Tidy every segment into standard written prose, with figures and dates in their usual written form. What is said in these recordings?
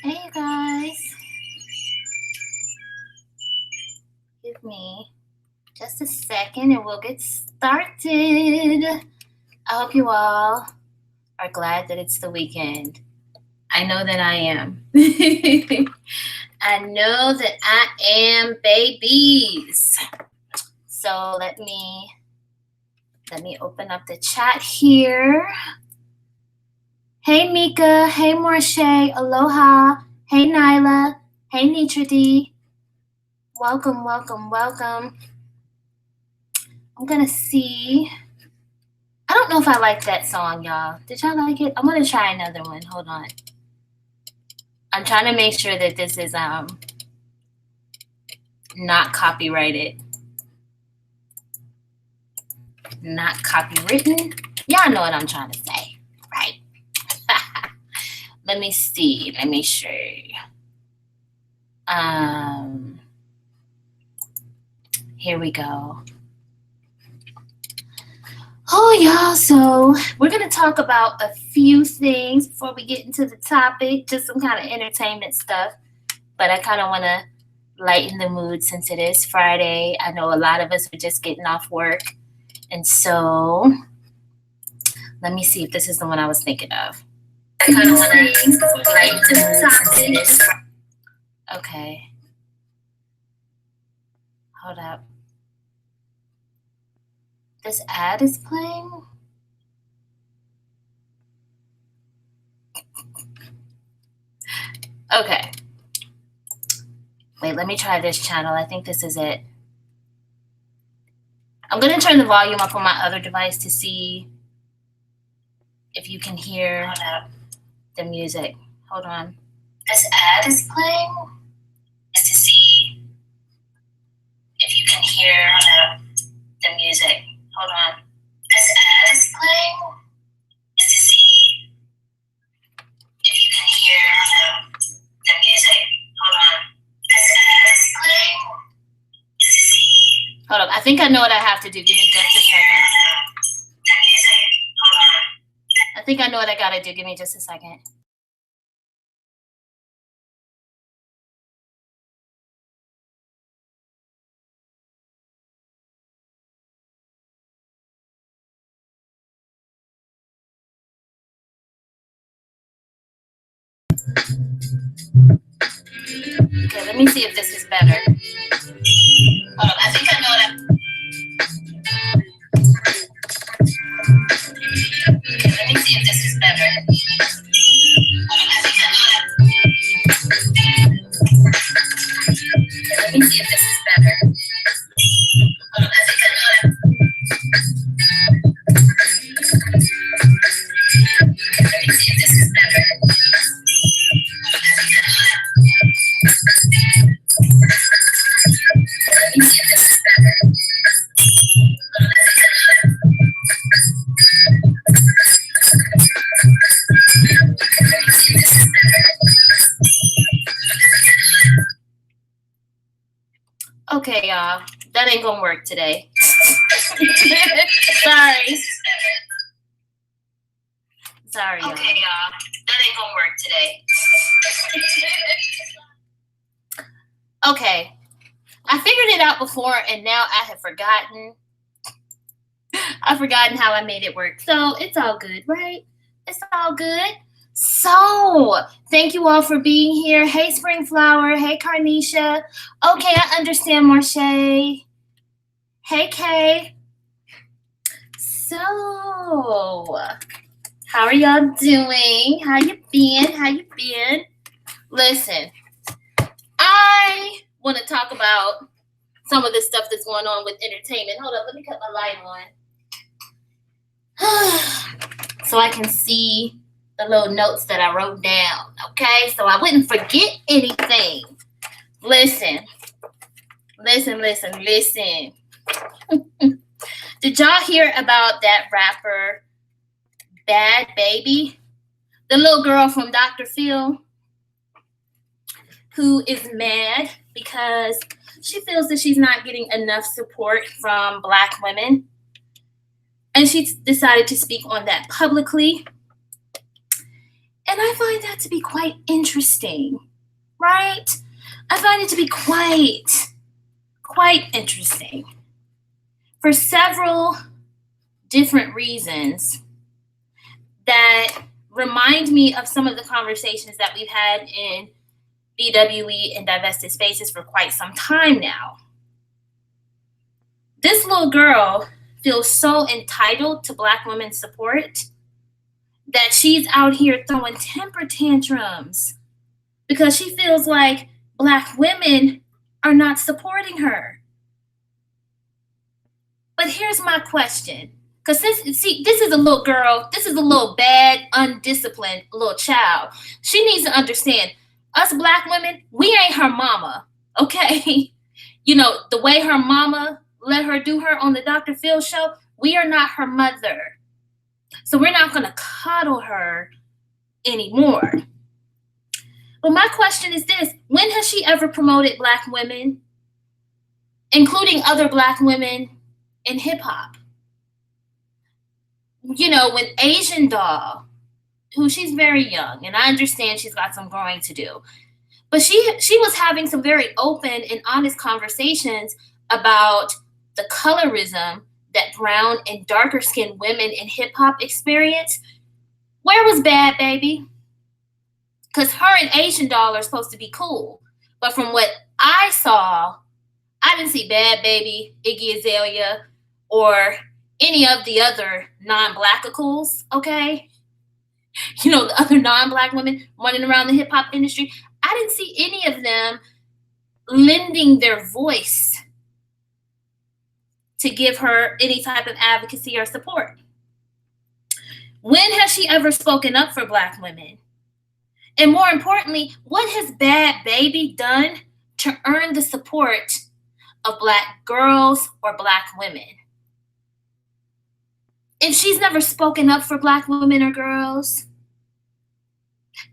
Hey you guys, give me just a second and we'll get started. I hope you all are glad that it's the weekend. I know that I am. I know that I am, babies. So let me open up the chat here. Hey Mika, hey Morshay, aloha, hey Nyla, hey Nitra D. Welcome, welcome, welcome. I'm gonna see. I don't know if I like that song, y'all. Did y'all like it? I'm gonna try another one. Hold on. I'm trying to make sure that this is not copyrighted. Not copywritten. Y'all know what I'm trying to say, right? Let me see. Let me show you. Here we go. Oh, y'all, so we're going to talk about a few things before we get into the topic, just some kind of entertainment stuff. But I kind of want to lighten the mood since it is Friday. I know a lot of us are just getting off work. And so let me see if this is the one I was thinking of. I kind of want to lighten the mood. Okay. Hold up. This ad is playing? Okay. Wait, let me try this channel. I think this is it. I'm going to turn the volume up on my other device to see if you can hear the music. Hold on. This ad is playing. Just to see if you can hear the music. Hold on. This ad is playing. Just to see if you can hear the music. Hold on. This ad is playing. Just to see. Hold up. I think I know what I have to do. Give me just a second. The music. Hold on. I think I know what I gotta do. Give me just a second. Okay, let me see if this is better. Hold on, I think I know what Okay, let me see if this is better. Hold on, I think I know Okay, let me see if this is better. Hold on, I think I know Okay, let me see if this is better. Hold on, I think I know Let me see if this is better. Hold on, I think I know Let me see if this is better. Okay, y'all. That ain't gonna work today. Sorry. Sorry, y'all. Okay, y'all. That ain't gonna work today. Okay. I figured it out before, and now I have forgotten. I've forgotten how I made it work. So it's all good, right? It's all good. So thank you all for being here. Hey, Springflower. Hey, Carnisha. Okay, I understand, Marche. Hey, Kay. So, how are y'all doing? How you been? Listen, I want to talk about some of the stuff that's going on with entertainment. Hold up, let me cut my light on. So I can see the little notes that I wrote down, okay? So I wouldn't forget anything. Listen. Did y'all hear about that rapper, Bad Baby? The little girl from Dr. Phil, who is mad because she feels that she's not getting enough support from Black women. And she decided to speak on that publicly. And I find that to be quite interesting, right? I find it to be quite interesting for several different reasons that remind me of some of the conversations that we've had in BWE and divested spaces for quite some time now. This little girl feels so entitled to Black women's support that she's out here throwing temper tantrums because she feels like Black women are not supporting her. But here's my question. Because this is a little girl, this is a little bad, undisciplined little child. She needs to understand, us Black women, we ain't her mama, okay? You know, the way her mama let her do her on the Dr. Phil show, we are not her mother. So we're not going to coddle her anymore. But my question is this: when has she ever promoted Black women, including other Black women in hip hop? You know, when Asian Doll, who she's very young, and I understand she's got some growing to do, but she was having some very open and honest conversations about the colorism that brown and darker skinned women in hip hop experience. Where was Bad Baby? Because her and Asian Doll are supposed to be cool. But from what I saw, I didn't see Bad Baby, Iggy Azalea, or any of the other non-Blackicals, okay? You know, the other non-Black women running around the hip hop industry. I didn't see any of them lending their voice to give her any type of advocacy or support. When has she ever spoken up for Black women? And more importantly, what has Bad Baby done to earn the support of Black girls or Black women? If she's never spoken up for Black women or girls,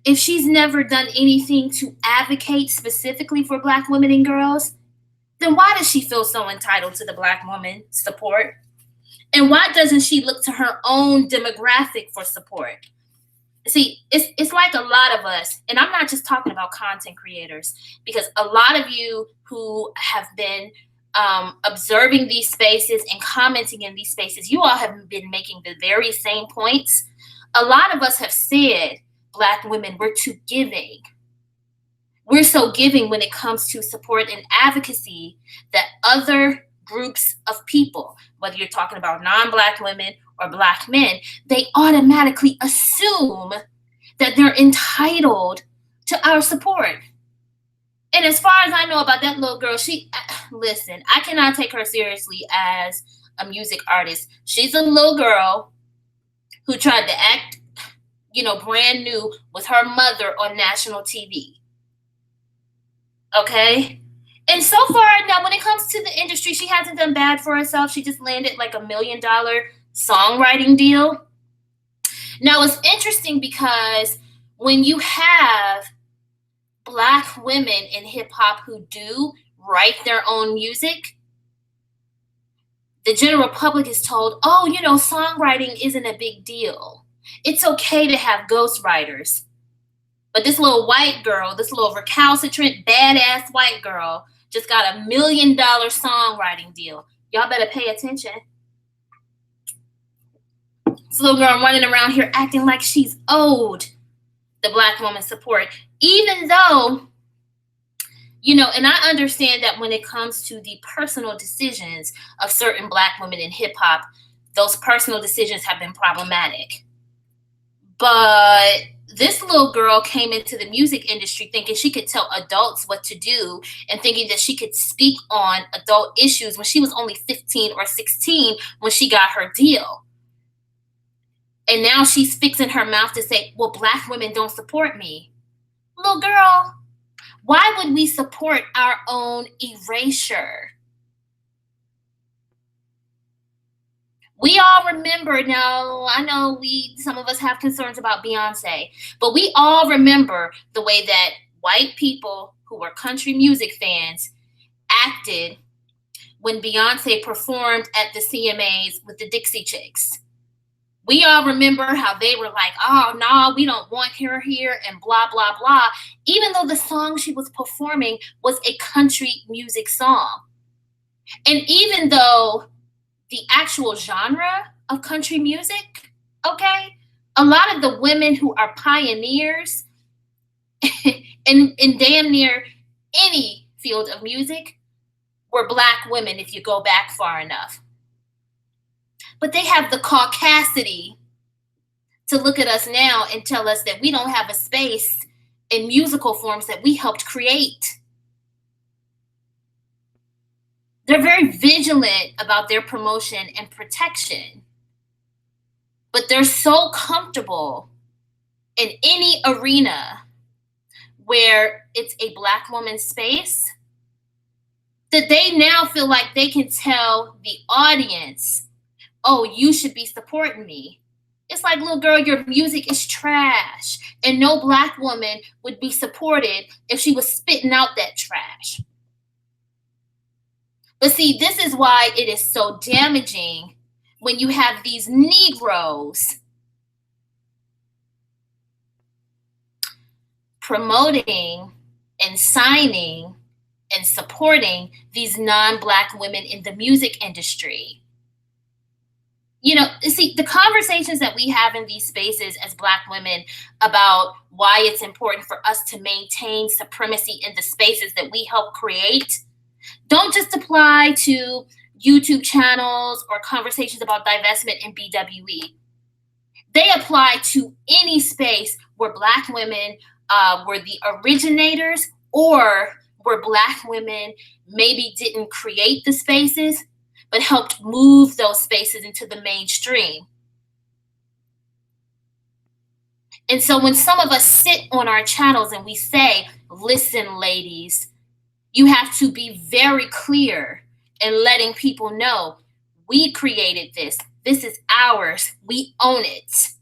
if she's never done anything to advocate specifically for Black women and girls, then why does she feel so entitled to the Black woman support? And why doesn't she look to her own demographic for support? See, it's like a lot of us, and I'm not just talking about content creators, because a lot of you who have been observing these spaces and commenting in these spaces, you all have been making the very same points. A lot of us have said, Black women, we're too giving. We're so giving when it comes to support and advocacy that other groups of people, whether you're talking about non-Black women or Black men, they automatically assume that they're entitled to our support. And as far as I know about that little girl, listen, I cannot take her seriously as a music artist. She's a little girl who tried to act, brand new with her mother on national TV. Okay? And so far, now when it comes to the industry, she hasn't done bad for herself. She just landed like $1 million songwriting deal. Now, it's interesting because when you have Black women in hip hop who do write their own music, The general public is told, oh, you know, songwriting isn't a big deal. It's okay to have ghostwriters. But this little white girl, this little recalcitrant, badass white girl, just got $1 million songwriting deal. Y'all better pay attention. This little girl running around here acting like she's owed the Black woman support, even though, you know, and I understand that when it comes to the personal decisions of certain Black women in hip hop, those personal decisions have been problematic. But this little girl came into the music industry thinking she could tell adults what to do and thinking that she could speak on adult issues when she was only 15 or 16 when she got her deal. And now she's fixing her mouth to say, well, Black women don't support me. Little girl, why would we support our own erasure? We all remember, now I know some of us have concerns about Beyonce, but we all remember the way that white people who were country music fans acted when Beyonce performed at the CMAs with the Dixie Chicks. We all remember how they were like, oh, no, we don't want her here and blah, blah, blah, even though the song she was performing was a country music song. And even though the actual genre of country music, okay, a lot of the women who are pioneers in damn near any field of music were Black women if you go back far enough. But they have the caucasity to look at us now and tell us that we don't have a space in musical forms that we helped create. They're very vigilant about their promotion and protection, but they're so comfortable in any arena where it's a Black woman's space that they now feel like they can tell the audience, oh, you should be supporting me. It's like, little girl, your music is trash, and no Black woman would be supported if she was spitting out that trash. But see, this is why it is so damaging when you have these Negroes promoting and signing and supporting these non-Black women in the music industry. You know, see, the conversations that we have in these spaces as Black women about why it's important for us to maintain supremacy in the spaces that we help create don't just apply to YouTube channels or conversations about divestment in BWE. They apply to any space where Black women were the originators, or where Black women maybe didn't create the spaces, but helped move those spaces into the mainstream. And so when some of us sit on our channels and we say, listen, ladies, you have to be very clear in letting people know we created this. This is ours. We own it.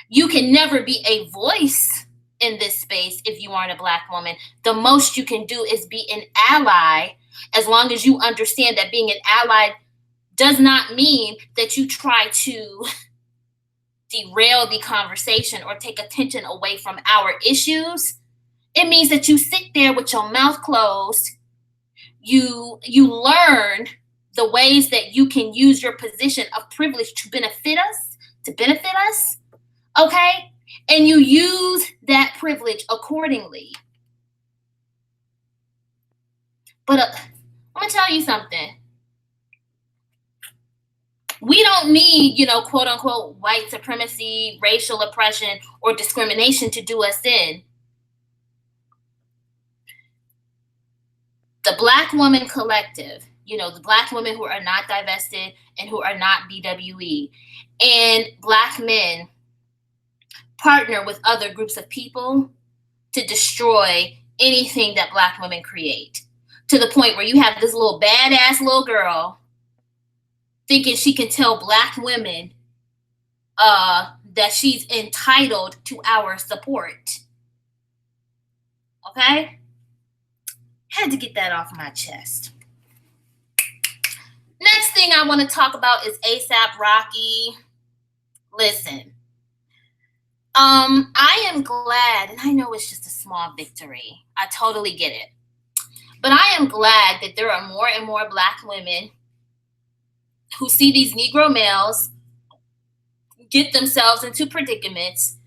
You can never be a voice in this space if you aren't a Black woman. The most you can do is be an ally, as long as you understand that being an ally does not mean that you try to derail the conversation or take attention away from our issues. It means that you sit there with your mouth closed. You learn the ways that you can use your position of privilege to benefit us, okay? And you use that privilege accordingly. But I'm gonna tell you something. We don't need, you know, quote unquote, white supremacy, racial oppression, or discrimination to do us in. The Black woman collective, you know, the Black women who are not divested and who are not BWE, and Black men partner with other groups of people to destroy anything that Black women create, to the point where you have this little badass little girl thinking she can tell Black women that she's entitled to our support. Okay? Had to get that off my chest. thing I want to talk about is ASAP Rocky. Listen, I am glad, and I know it's just a small victory. I totally get it. But I am glad that there are more and more Black women who see these Negro males get themselves into predicaments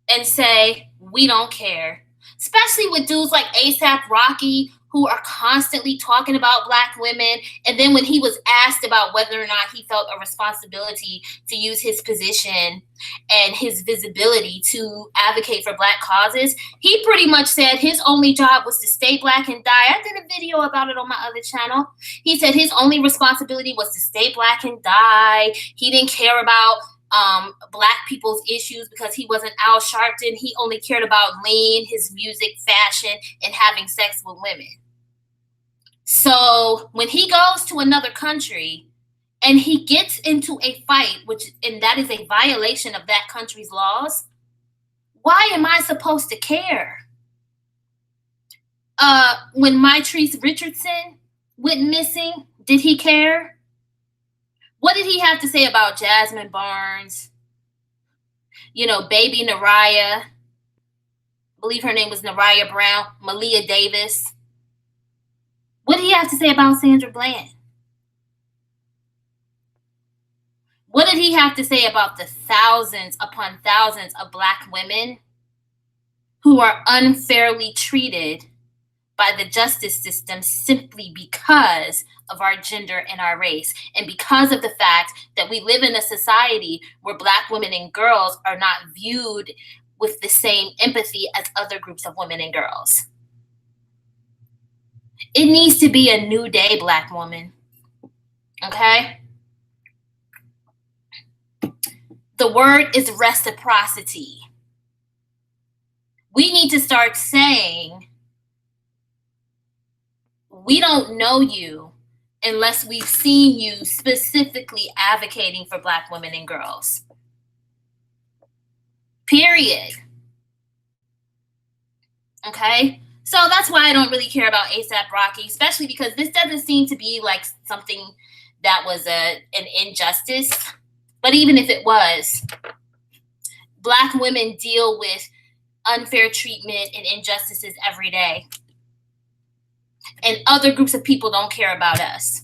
and say, we don't care. Especially with dudes like ASAP Rocky, who are constantly talking about Black women. And then when he was asked about whether or not he felt a responsibility to use his position and his visibility to advocate for Black causes, he pretty much said his only job was to stay Black and die. I did a video about it on my other channel. He said his only responsibility was to stay Black and die. He didn't care about Black people's issues because he wasn't Al Sharpton. He only cared about lean, his music, fashion, and having sex with women. So when he goes to another country and he gets into a fight, and that is a violation of that country's laws, why am I supposed to care? When Mitrice Richardson went missing, did he care? What did he have to say about Jasmine Barnes? Baby Naraya. I believe her name was Naraya Brown. Malia Davis. What did he have to say about Sandra Bland? What did he have to say about the thousands upon thousands of Black women who are unfairly treated by the justice system simply because of our gender and our race, and because of the fact that we live in a society where Black women and girls are not viewed with the same empathy as other groups of women and girls? It needs to be a new day, Black woman. Okay? The word is reciprocity. We need to start saying, we don't know you unless we've seen you specifically advocating for Black women and girls. Period. Okay? So that's why I don't really care about ASAP Rocky, especially because this doesn't seem to be like something that was an injustice. But even if it was, Black women deal with unfair treatment and injustices every day. And other groups of people don't care about us.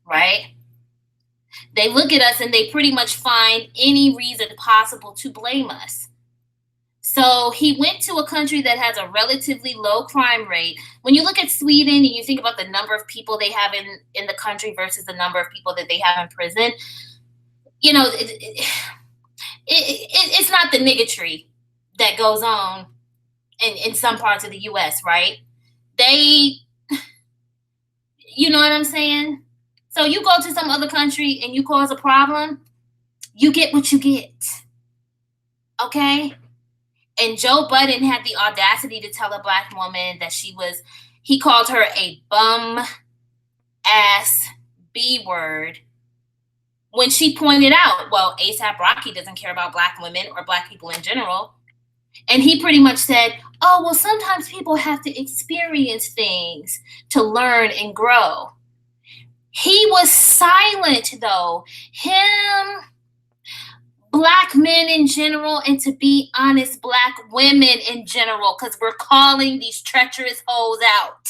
Right? They look at us and they pretty much find any reason possible to blame us. So he went to a country that has a relatively low crime rate. When you look at Sweden and you think about the number of people they have in the country versus the number of people that they have in prison, it's not the niggatry that goes on in some parts of the U.S., right? You know what I'm saying? So you go to some other country and you cause a problem, you get what you get. Okay? And Joe Budden had the audacity to tell a Black woman that he called her a bum ass B word when she pointed out, well, ASAP Rocky doesn't care about Black women or Black people in general. And he pretty much said, oh, well, sometimes people have to experience things to learn and grow. He was silent, though. Him, Black men in general, and to be honest, Black women in general, because we're calling these treacherous hoes out.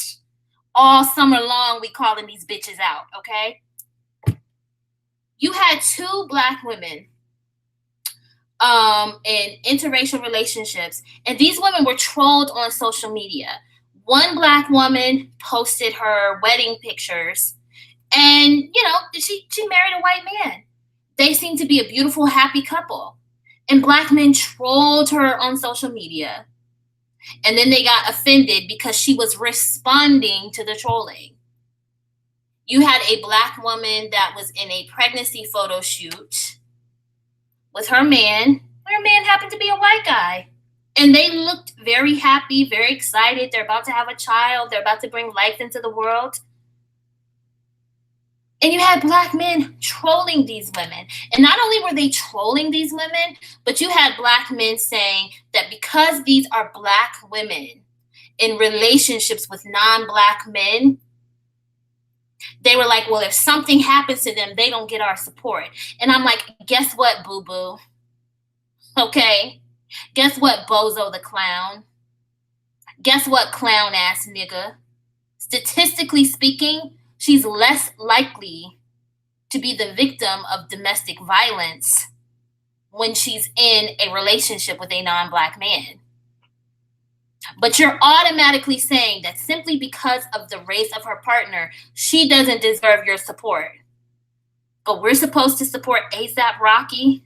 All summer long, we calling these bitches out, okay? You had 2 Black women in interracial relationships, and these women were trolled on social media. One Black woman posted her wedding pictures, and she married a white man. They seemed to be a beautiful, happy couple, and Black men trolled her on social media, and then they got offended because she was responding to the trolling. You had a Black woman that was in a pregnancy photo shoot with her man. Her man happened to be a white guy. And they looked very happy, very excited. They're about to have a child. They're about to bring life into the world. And you had Black men trolling these women. And not only were they trolling these women, but you had Black men saying that because these are Black women in relationships with non-Black men, They were like, well, if something happens to them, they don't get our support. And I'm like, guess what, boo-boo? Okay? Guess what, bozo the clown? Guess what, clown-ass nigga? Statistically speaking, she's less likely to be the victim of domestic violence when she's in a relationship with a non-Black man. But you're automatically saying that simply because of the race of her partner, she doesn't deserve your support. But we're supposed to support A$AP Rocky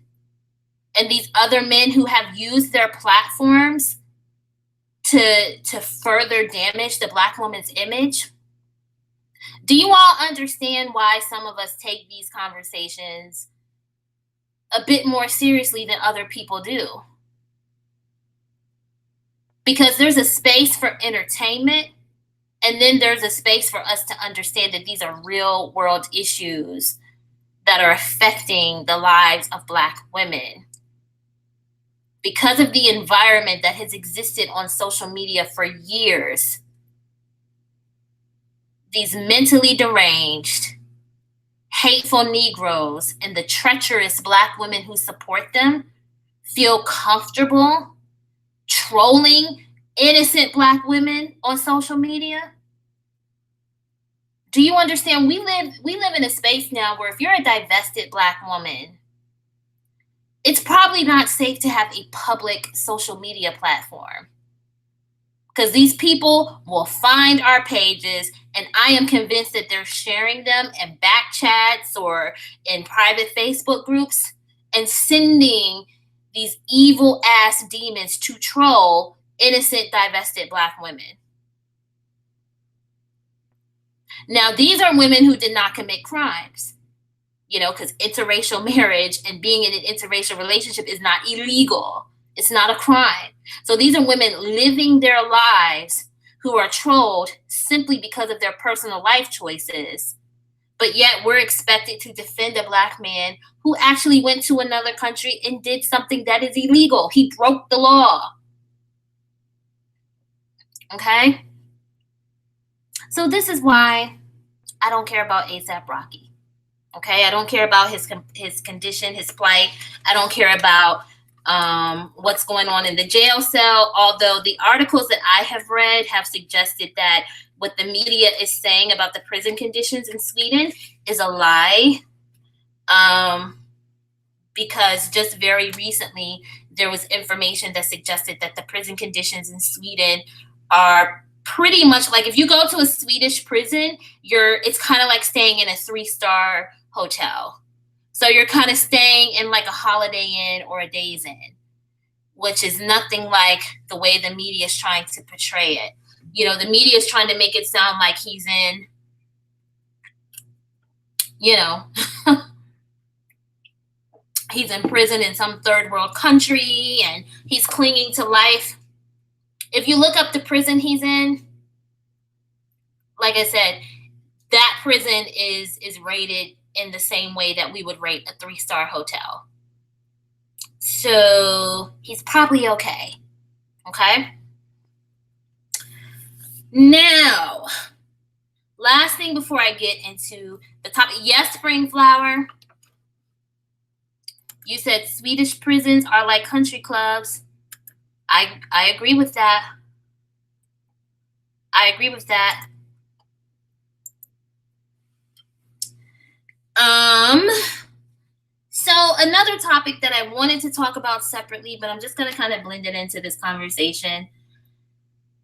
and these other men who have used their platforms to further damage the Black woman's image. Do you all understand why some of us take these conversations a bit more seriously than other people do? Because there's a space for entertainment, and then there's a space for us to understand that these are real world issues that are affecting the lives of Black women. Because of the environment that has existed on social media for years, these mentally deranged, hateful Negroes and the treacherous Black women who support them feel comfortable trolling innocent Black women on social media. Do you understand? We live in a space now where if you're a divested Black woman, it's probably not safe to have a public social media platform, because these people will find our pages, and I am convinced that they're sharing them in back chats or in private Facebook groups and sending these evil ass demons to troll innocent divested Black women. Now, these are women who did not commit crimes, because interracial marriage and being in an interracial relationship is not illegal. It's not a crime. So these are women living their lives who are trolled simply because of their personal life choices. But yet we're expected to defend a Black man who actually went to another country and did something that is illegal. He broke the law. Okay? So this is why I don't care about A$AP Rocky. Okay? I don't care about his condition, his plight. I don't care about what's going on in the jail cell, although the articles that I have read have suggested that what the media is saying about the prison conditions in Sweden is a lie. Because just very recently, there was information that suggested that the prison conditions in Sweden are pretty much like, if you go to a Swedish prison, it's kind of like staying in a 3-star hotel. So you're kind of staying in like a Holiday Inn or a Days Inn, which is nothing like the way the media is trying to portray it. The media is trying to make it sound like he's in, he's in prison in some third world country and he's clinging to life. If you look up the prison he's in, like I said, that prison is rated in the same way that we would rate a 3-star hotel. So he's probably okay. Okay? Now, last thing before I get into the topic. Yes, Spring Flower. You said Swedish prisons are like country clubs. I agree with that. I agree with that. So another topic that I wanted to talk about separately, but I'm just going to kind of blend it into this conversation.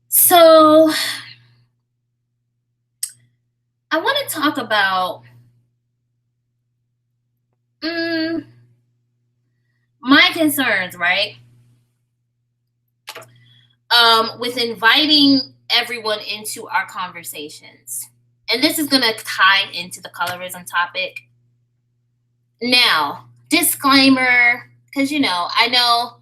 So I want to talk about my concerns, right? With inviting everyone into our conversations. And this is going to tie into the colorism topic. Now, disclaimer, because, I know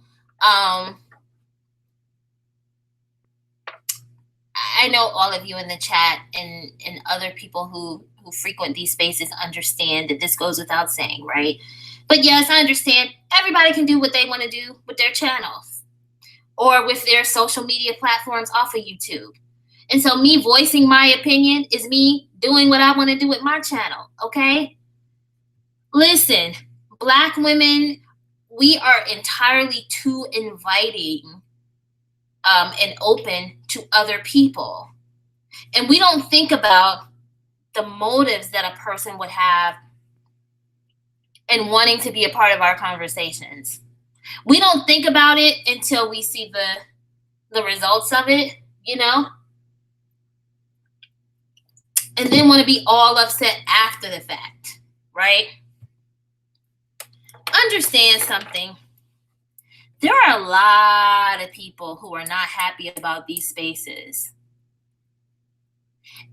all of you in the chat and other people who frequent these spaces understand that this goes without saying, right? But yes, I understand everybody can do what they want to do with their channels or with their social media platforms off of YouTube. And so me voicing my opinion is me doing what I want to do with my channel, okay? Listen, Black women, we are entirely too inviting and open to other people. And we don't think about the motives that a person would have in wanting to be a part of our conversations. We don't think about it until we see the results of it, you know? And then want to be all upset after the fact, right? Understand something. There are a lot of people who are not happy about these spaces.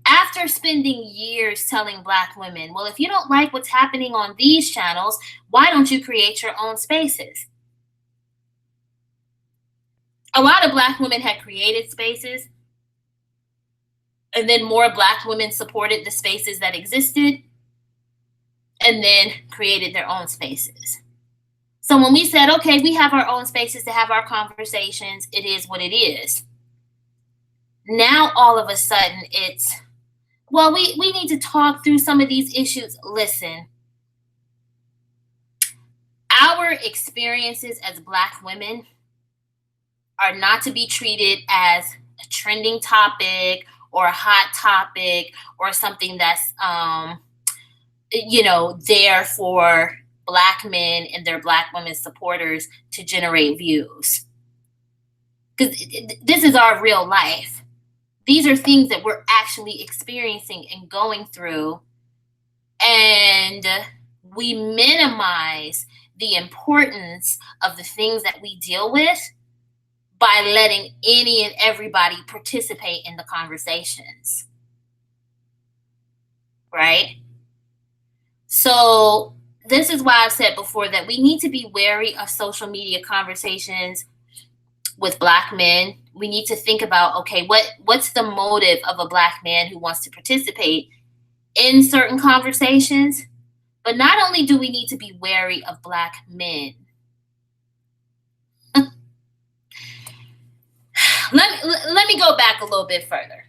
After spending years telling Black women, well, if you don't like what's happening on these channels, why don't you create your own spaces? A lot of Black women had created spaces, and then more Black women supported the spaces that existed, and then created their own spaces. So when we said, okay, we have our own spaces to have our conversations, it is what it is. Now, all of a sudden, it's, well, we need to talk through some of these issues. Listen, our experiences as Black women are not to be treated as a trending topic or a hot topic or something that's, there for Black men and their Black women supporters to generate views. Because this is our real life. These are things that we're actually experiencing and going through. And we minimize the importance of the things that we deal with by letting any and everybody participate in the conversations. Right? So this is why I've said before that we need to be wary of social media conversations with Black men. We need to think about, okay, what's the motive of a Black man who wants to participate in certain conversations? But not only do we need to be wary of Black men. Let me go back a little bit further.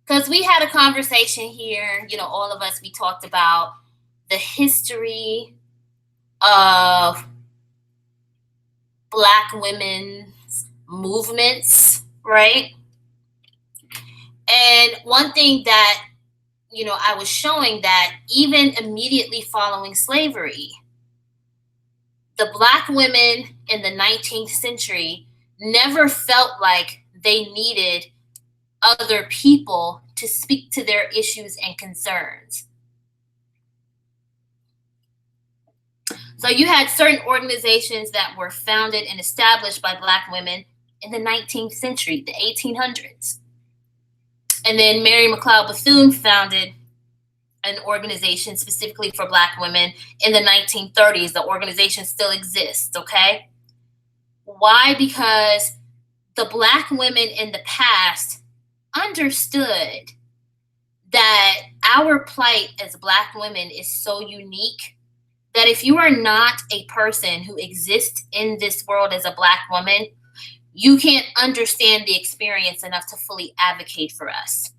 Because we had a conversation here, all of us, we talked about the history of Black women's movements, right? And one thing that, I was showing that even immediately following slavery, the Black women in the 19th century never felt like they needed other people to speak to their issues and concerns. So you had certain organizations that were founded and established by Black women in the 19th century, the 1800s. And then Mary McLeod Bethune founded an organization specifically for Black women in the 1930s. The organization still exists, okay? Why? Because the Black women in the past understood that our plight as Black women is so unique that if you are not a person who exists in this world as a Black woman, you can't understand the experience enough to fully advocate for us.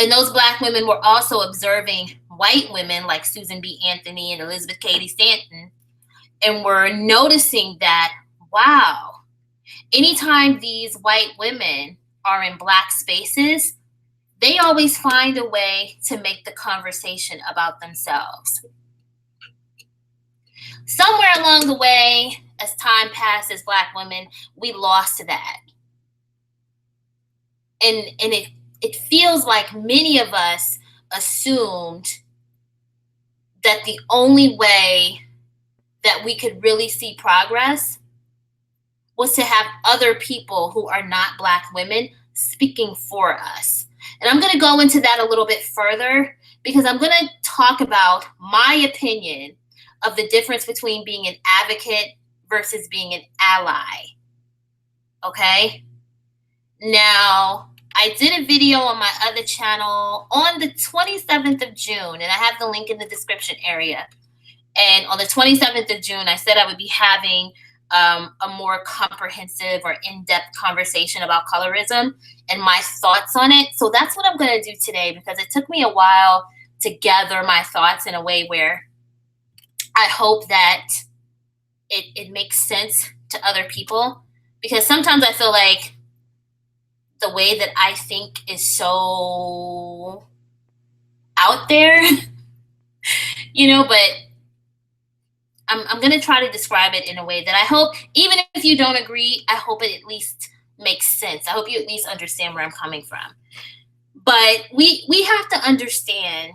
And those Black women were also observing white women like Susan B. Anthony and Elizabeth Cady Stanton, and were noticing that, wow, anytime these white women are in Black spaces, they always find a way to make the conversation about themselves. Somewhere along the way, as time passed as Black women, we lost that. And it feels like many of us assumed that the only way that we could really see progress was to have other people who are not Black women speaking for us. And I'm going to go into that a little bit further because I'm going to talk about my opinion of the difference between being an advocate versus being an ally. Okay? Now, I did a video on my other channel on the 27th of June, and I have the link in the description area. And on the 27th of June, I said I would be having a more comprehensive or in-depth conversation about colorism and my thoughts on it. So that's what I'm going to do today, because it took me a while to gather my thoughts in a way where I hope that it makes sense to other people. Because sometimes I feel like the way that I think is so out there, but I'm going to try to describe it in a way that I hope, even if you don't agree, I hope it at least makes sense. I hope you at least understand where I'm coming from. But we have to understand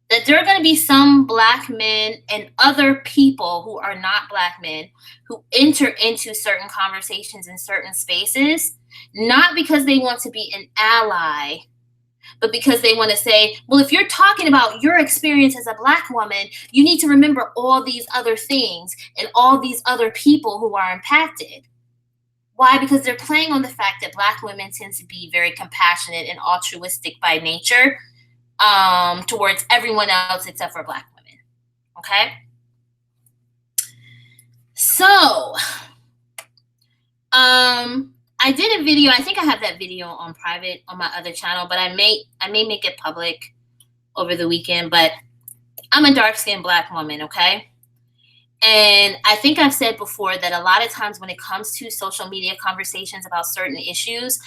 that there are going to be some Black men and other people who are not Black men who enter into certain conversations in certain spaces, not because they want to be an ally, but because they want to say, well, if you're talking about your experience as a Black woman, you need to remember all these other things and all these other people who are impacted. Why? Because they're playing on the fact that Black women tend to be very compassionate and altruistic by nature, towards everyone else except for Black women. Okay? So, I did a video. I think I have that video on private on my other channel, but I may make it public over the weekend. But I'm a dark-skinned Black woman, okay? And I think I've said before that a lot of times when it comes to social media conversations about certain issues,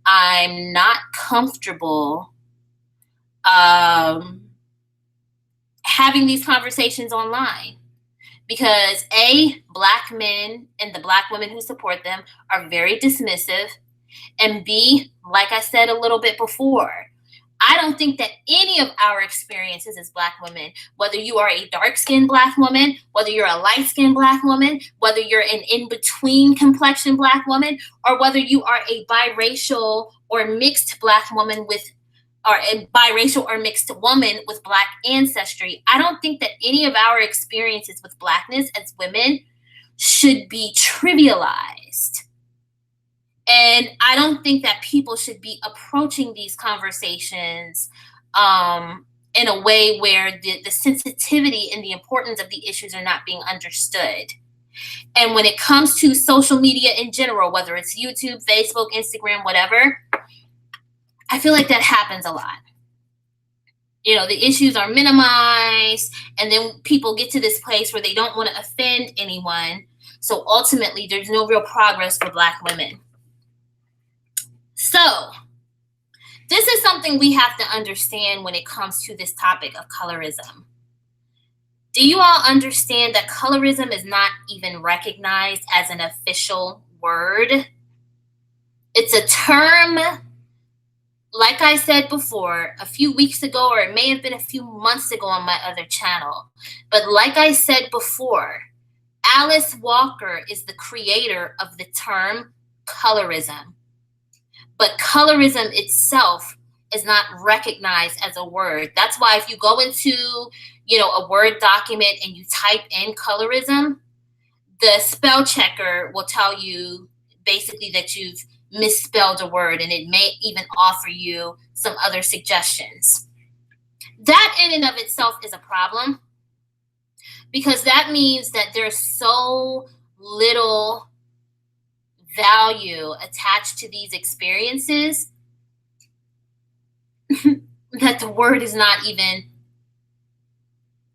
I'm not comfortable having these conversations online. Because A, Black men and the Black women who support them are very dismissive. And B, like I said a little bit before, I don't think that any of our experiences as Black women, whether you are a dark-skinned Black woman, whether you're a light-skinned Black woman, whether you're an in-between complexion Black woman, or whether you are a biracial or mixed Black woman or a biracial or mixed woman with Black ancestry, I don't think that any of our experiences with Blackness as women should be trivialized. And I don't think that people should be approaching these conversations in a way where the sensitivity and the importance of the issues are not being understood. And when it comes to social media in general, whether it's YouTube, Facebook, Instagram, whatever, I feel like that happens a lot. The issues are minimized, and then people get to this place where they don't want to offend anyone. So ultimately, there's no real progress for Black women. So this is something we have to understand when it comes to this topic of colorism. Do you all understand that colorism is not even recognized as an official word? It's a term, like I said before, a few weeks ago, or it may have been a few months ago on my other channel. But like I said before, Alice Walker is the creator of the term colorism. But colorism itself is not recognized as a word. That's why if you go into, a Word document and you type in colorism, the spell checker will tell you basically that you've misspelled a word, and it may even offer you some other suggestions. That in and of itself is a problem, because that means that there's so little value attached to these experiences that the word is not even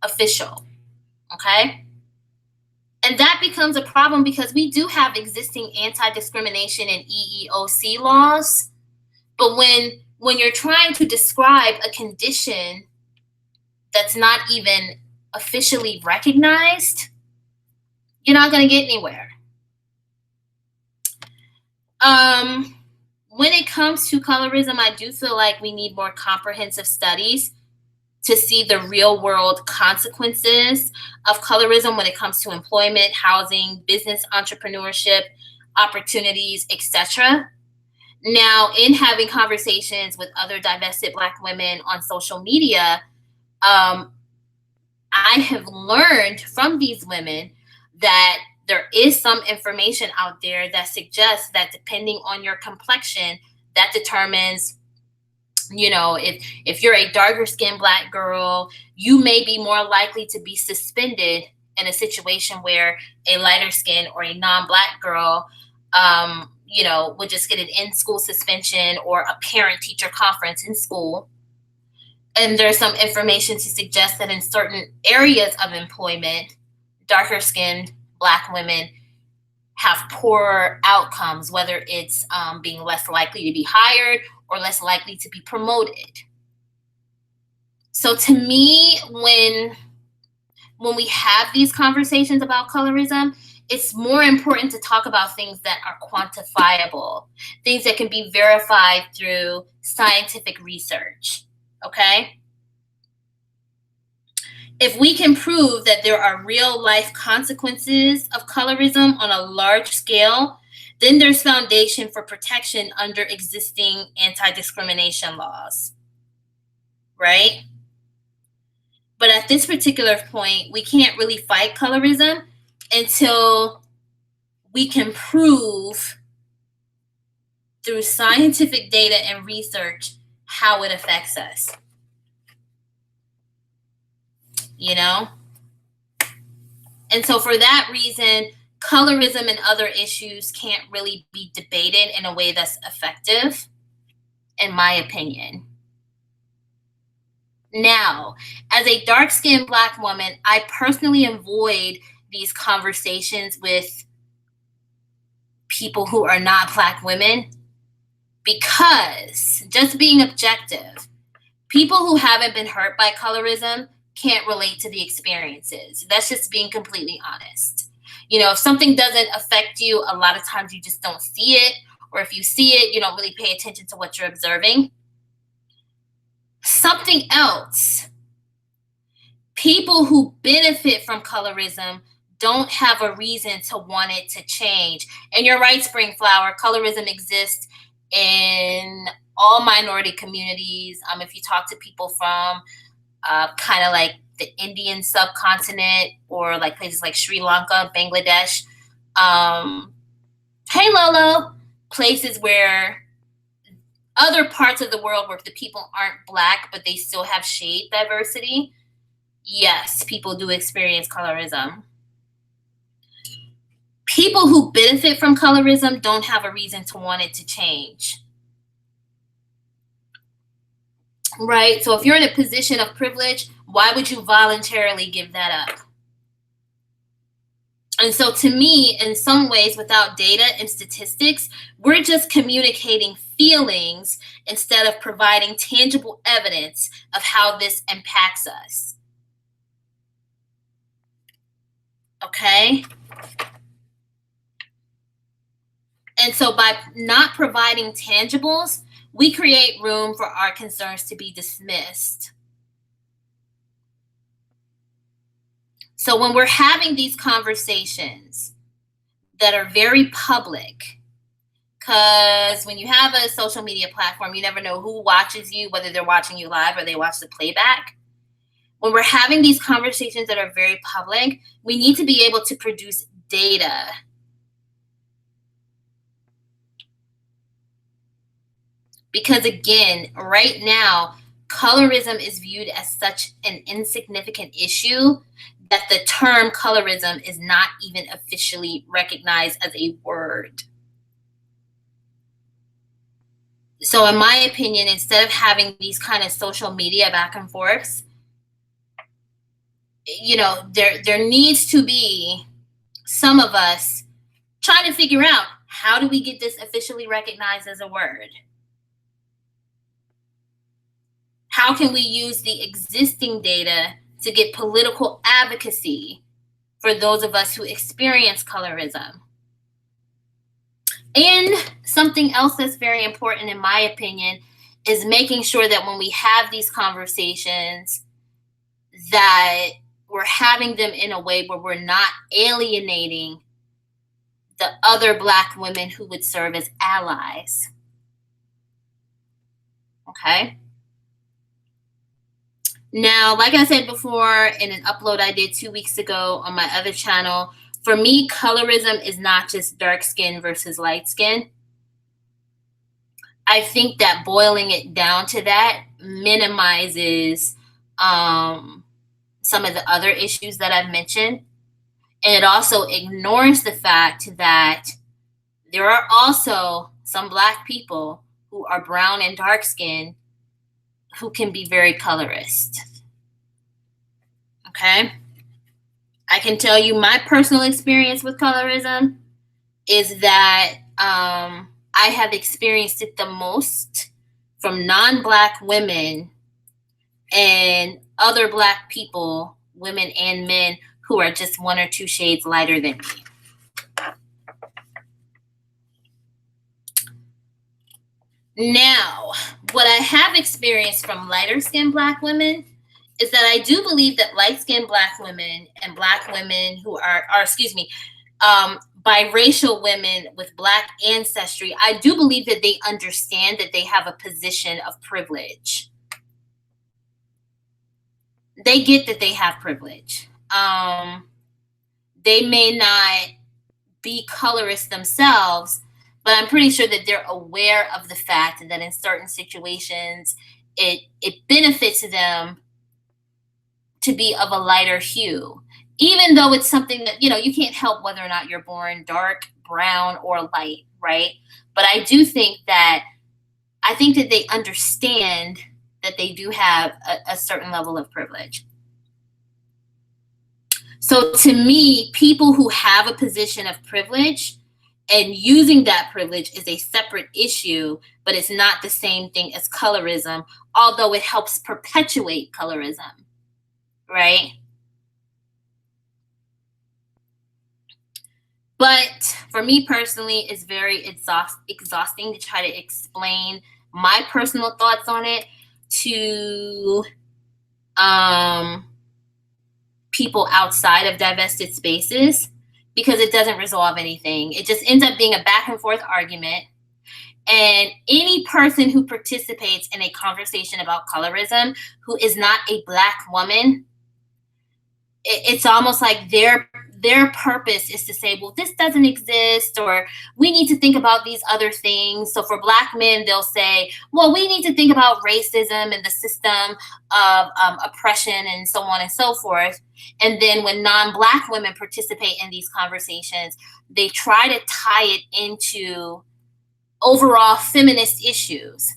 official, okay? And that becomes a problem because we do have existing anti-discrimination and EEOC laws, but when you're trying to describe a condition that's not even officially recognized, you're not going to get anywhere. When it comes to colorism, I do feel like we need more comprehensive studies to see the real world consequences of colorism when it comes to employment, housing, business entrepreneurship, opportunities, etc. Now, in having conversations with other divested Black women on social media, I have learned from these women that there is some information out there that suggests that depending on your complexion, that determines, if you're a darker skinned Black girl, you may be more likely to be suspended in a situation where a lighter skin or a non-Black girl, you know, would just get an in-school suspension or a parent-teacher conference in school. And there's some information to suggest that in certain areas of employment, darker-skinned Black women have poorer outcomes, whether it's being less likely to be hired or less likely to be promoted. So to me, when we have these conversations about colorism, it's more important to talk about things that are quantifiable, things that can be verified through scientific research, okay? If we can prove that there are real life consequences of colorism on a large scale, then there's foundation for protection under existing anti-discrimination laws, right? But at this particular point, we can't really fight colorism until we can prove through scientific data and research how it affects us. You know? And so for that reason, colorism and other issues can't really be debated in a way that's effective, in my opinion. Now, as a dark-skinned Black woman, I personally avoid these conversations with people who are not Black women because, just being objective, people who haven't been hurt by colorism can't relate to the experiences. That's just being completely honest. You know, if something doesn't affect you, a lot of times you just don't see it, or if you see it, you don't really pay attention to what you're observing. Something else, people who benefit from colorism don't have a reason to want it to change. And you're right, Springflower, colorism exists in all minority communities. If you talk to people from kind of like the Indian subcontinent or like places like Sri Lanka, Bangladesh, hey Lolo, places where other parts of the world where the people aren't Black, but they still have shade diversity, yes, people do experience colorism. People who benefit from colorism don't have a reason to want it to change. Right? So if you're in a position of privilege, why would you voluntarily give that up? And so to me, in some ways, without data and statistics, we're just communicating feelings instead of providing tangible evidence of how this impacts us. Okay? And so by not providing tangibles, we create room for our concerns to be dismissed. So when we're having these conversations that are very public, because when you have a social media platform, you never know who watches you, whether they're watching you live or they watch the playback. When we're having these conversations that are very public, we need to be able to produce data. Because again, right now, colorism is viewed as such an insignificant issue that the term colorism is not even officially recognized as a word. So in my opinion, instead of having these kind of social media back and forths, you know, there needs to be some of us trying to figure out, how do we get this officially recognized as a word? How can we use the existing data to get political advocacy for those of us who experience colorism? And something else that's very important, in my opinion, is making sure that when we have these conversations, that we're having them in a way where we're not alienating the other Black women who would serve as allies. Okay? Now, like I said before in an upload I did 2 weeks ago on my other channel, for me, colorism is not just dark skin versus light skin. I think that boiling it down to that minimizes some of the other issues that I've mentioned. And it also ignores the fact that there are also some Black people who are brown and dark skinned who can be very colorist. Okay? I can tell you my personal experience with colorism is that I have experienced it the most from non-Black women and other Black people, women and men, who are just 1 or 2 shades lighter than me. Now, what I have experienced from lighter skinned Black women is that I do believe that light skinned Black women and Black women who are biracial women with Black ancestry, I do believe that they understand that they have a position of privilege. They get that they have privilege. They may not be colorists themselves, but I'm pretty sure that they're aware of the fact that in certain situations, it benefits them to be of a lighter hue, even though it's something that, you can't help whether or not you're born dark, brown, or light, right? But I think that they understand that they do have a certain level of privilege. So to me, people who have a position of privilege and using that privilege is a separate issue, but it's not the same thing as colorism, although it helps perpetuate colorism, right? But for me personally, it's very exhausting to try to explain my personal thoughts on it to people outside of divested spaces, because it doesn't resolve anything. It just ends up being a back and forth argument. And any person who participates in a conversation about colorism who is not a Black woman, it's almost like their purpose is to say, well, this doesn't exist, or we need to think about these other things. So for Black men, they'll say, well, we need to think about racism and the system of oppression and so on and so forth. And then when non-Black women participate in these conversations, they try to tie it into overall feminist issues.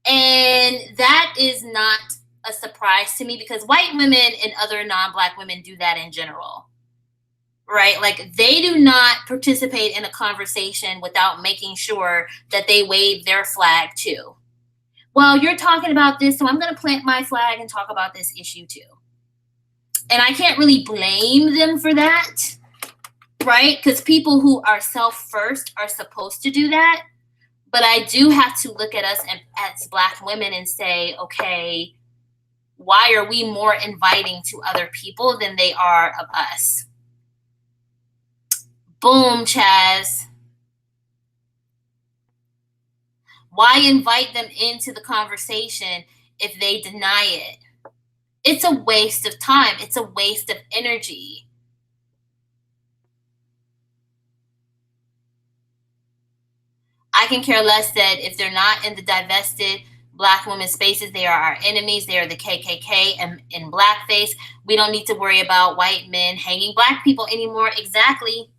And that is not a surprise to me, because white women and other non-Black women do that in general, right? Like, they do not participate in a conversation without making sure that they wave their flag too. Well, you're talking about this, so I'm going to plant my flag and talk about this issue too. And I can't really blame them for that, right? Because people who are self first are supposed to do that. But I do have to look at us as Black women and say, okay, why are we more inviting to other people than they are of us? Boom, Chaz. Why invite them into the conversation if they deny it? It's a waste of time. It's a waste of energy. I can care less that if they're not in the divested Black women spaces, they are our enemies. They are the KKK and in blackface. We don't need to worry about white men hanging Black people anymore. Exactly.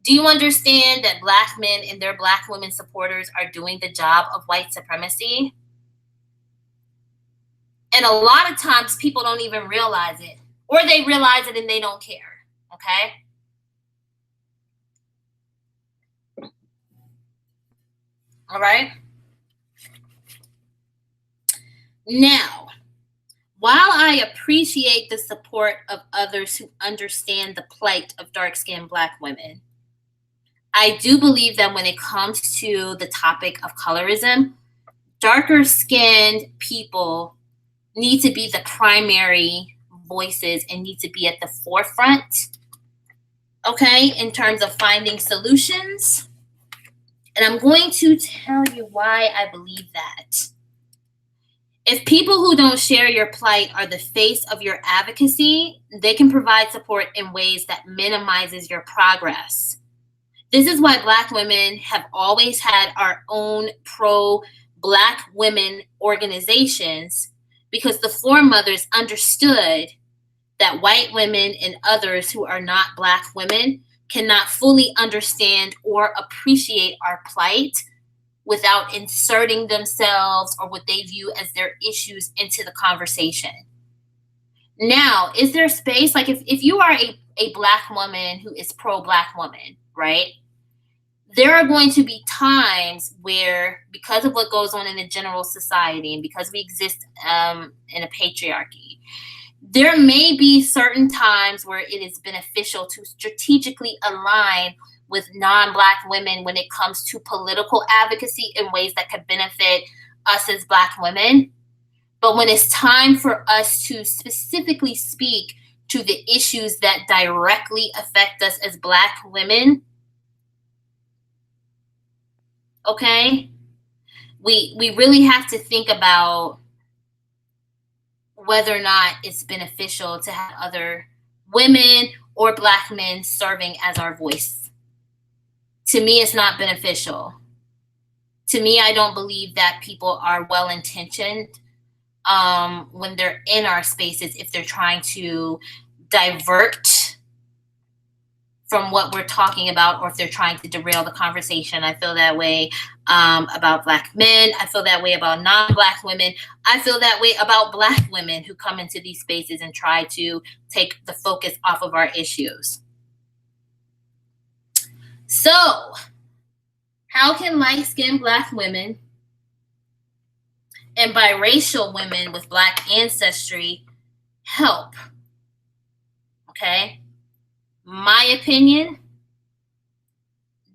Do you understand that Black men and their Black women supporters are doing the job of white supremacy? And a lot of times people don't even realize it, or they realize it and they don't care, okay? All right? Now, while I appreciate the support of others who understand the plight of dark-skinned Black women, I do believe that when it comes to the topic of colorism, darker-skinned people need to be the primary voices and need to be at the forefront, okay, in terms of finding solutions. And I'm going to tell you why I believe that. If people who don't share your plight are the face of your advocacy, they can provide support in ways that minimizes your progress. This is why Black women have always had our own pro-Black women organizations, because the foremothers understood that white women and others who are not Black women cannot fully understand or appreciate our plight without inserting themselves or what they view as their issues into the conversation. Now, is there space? Like if you are a Black woman who is pro-Black woman, right? There are going to be times where, because of what goes on in the general society and because we exist in a patriarchy, there may be certain times where it is beneficial to strategically align with non-Black women when it comes to political advocacy in ways that could benefit us as Black women. But when it's time for us to specifically speak to the issues that directly affect us as Black women, okay, we really have to think about whether or not it's beneficial to have other women or Black men serving as our voice. To me, it's not beneficial. To me, I don't believe that people are well-intentioned when they're in our spaces if they're trying to divert from what we're talking about, or if they're trying to derail the conversation. I feel that way about Black men. I feel that way about non-Black women. I feel that way about Black women who come into these spaces and try to take the focus off of our issues. So, how can light-skinned Black women and biracial women with Black ancestry help? Okay. My opinion,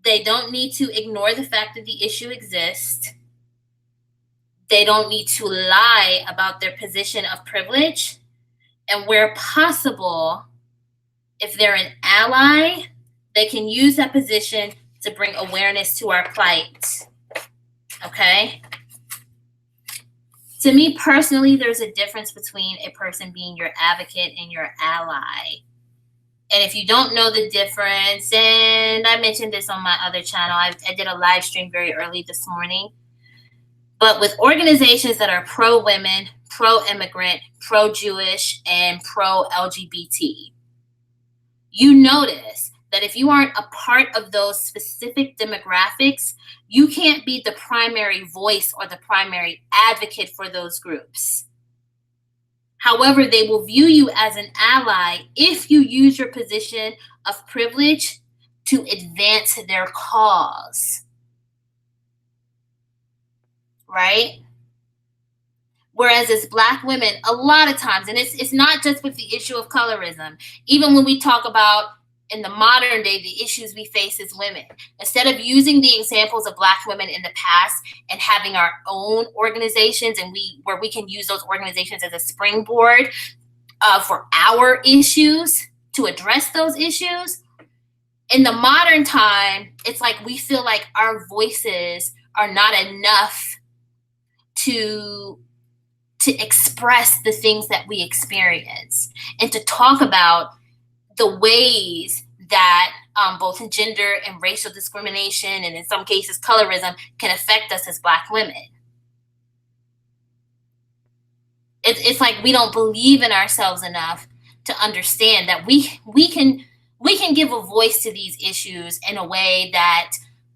they don't need to ignore the fact that the issue exists. They don't need to lie about their position of privilege. And where possible, if they're an ally, they can use that position to bring awareness to our plight. Okay? To me personally, there's a difference between a person being your advocate and your ally. And if you don't know the difference, and I mentioned this on my other channel, I did a live stream very early this morning. But with organizations that are pro-women, pro-immigrant, pro-Jewish, and pro-LGBT, you notice that if you aren't a part of those specific demographics, you can't be the primary voice or the primary advocate for those groups. However, they will view you as an ally if you use your position of privilege to advance their cause. Right? Whereas as Black women, a lot of times, and it's not just with the issue of colorism, even when we talk about in the modern day, the issues we face as women, instead of using the examples of Black women in the past and having our own organizations and where we can use those organizations as a springboard for our issues to address those issues, in the modern time, it's like we feel like our voices are not enough to express the things that we experience and to talk about the ways that both gender and racial discrimination, and in some cases colorism, can affect us as Black women. It's like we don't believe in ourselves enough to understand that we can give a voice to these issues in a way that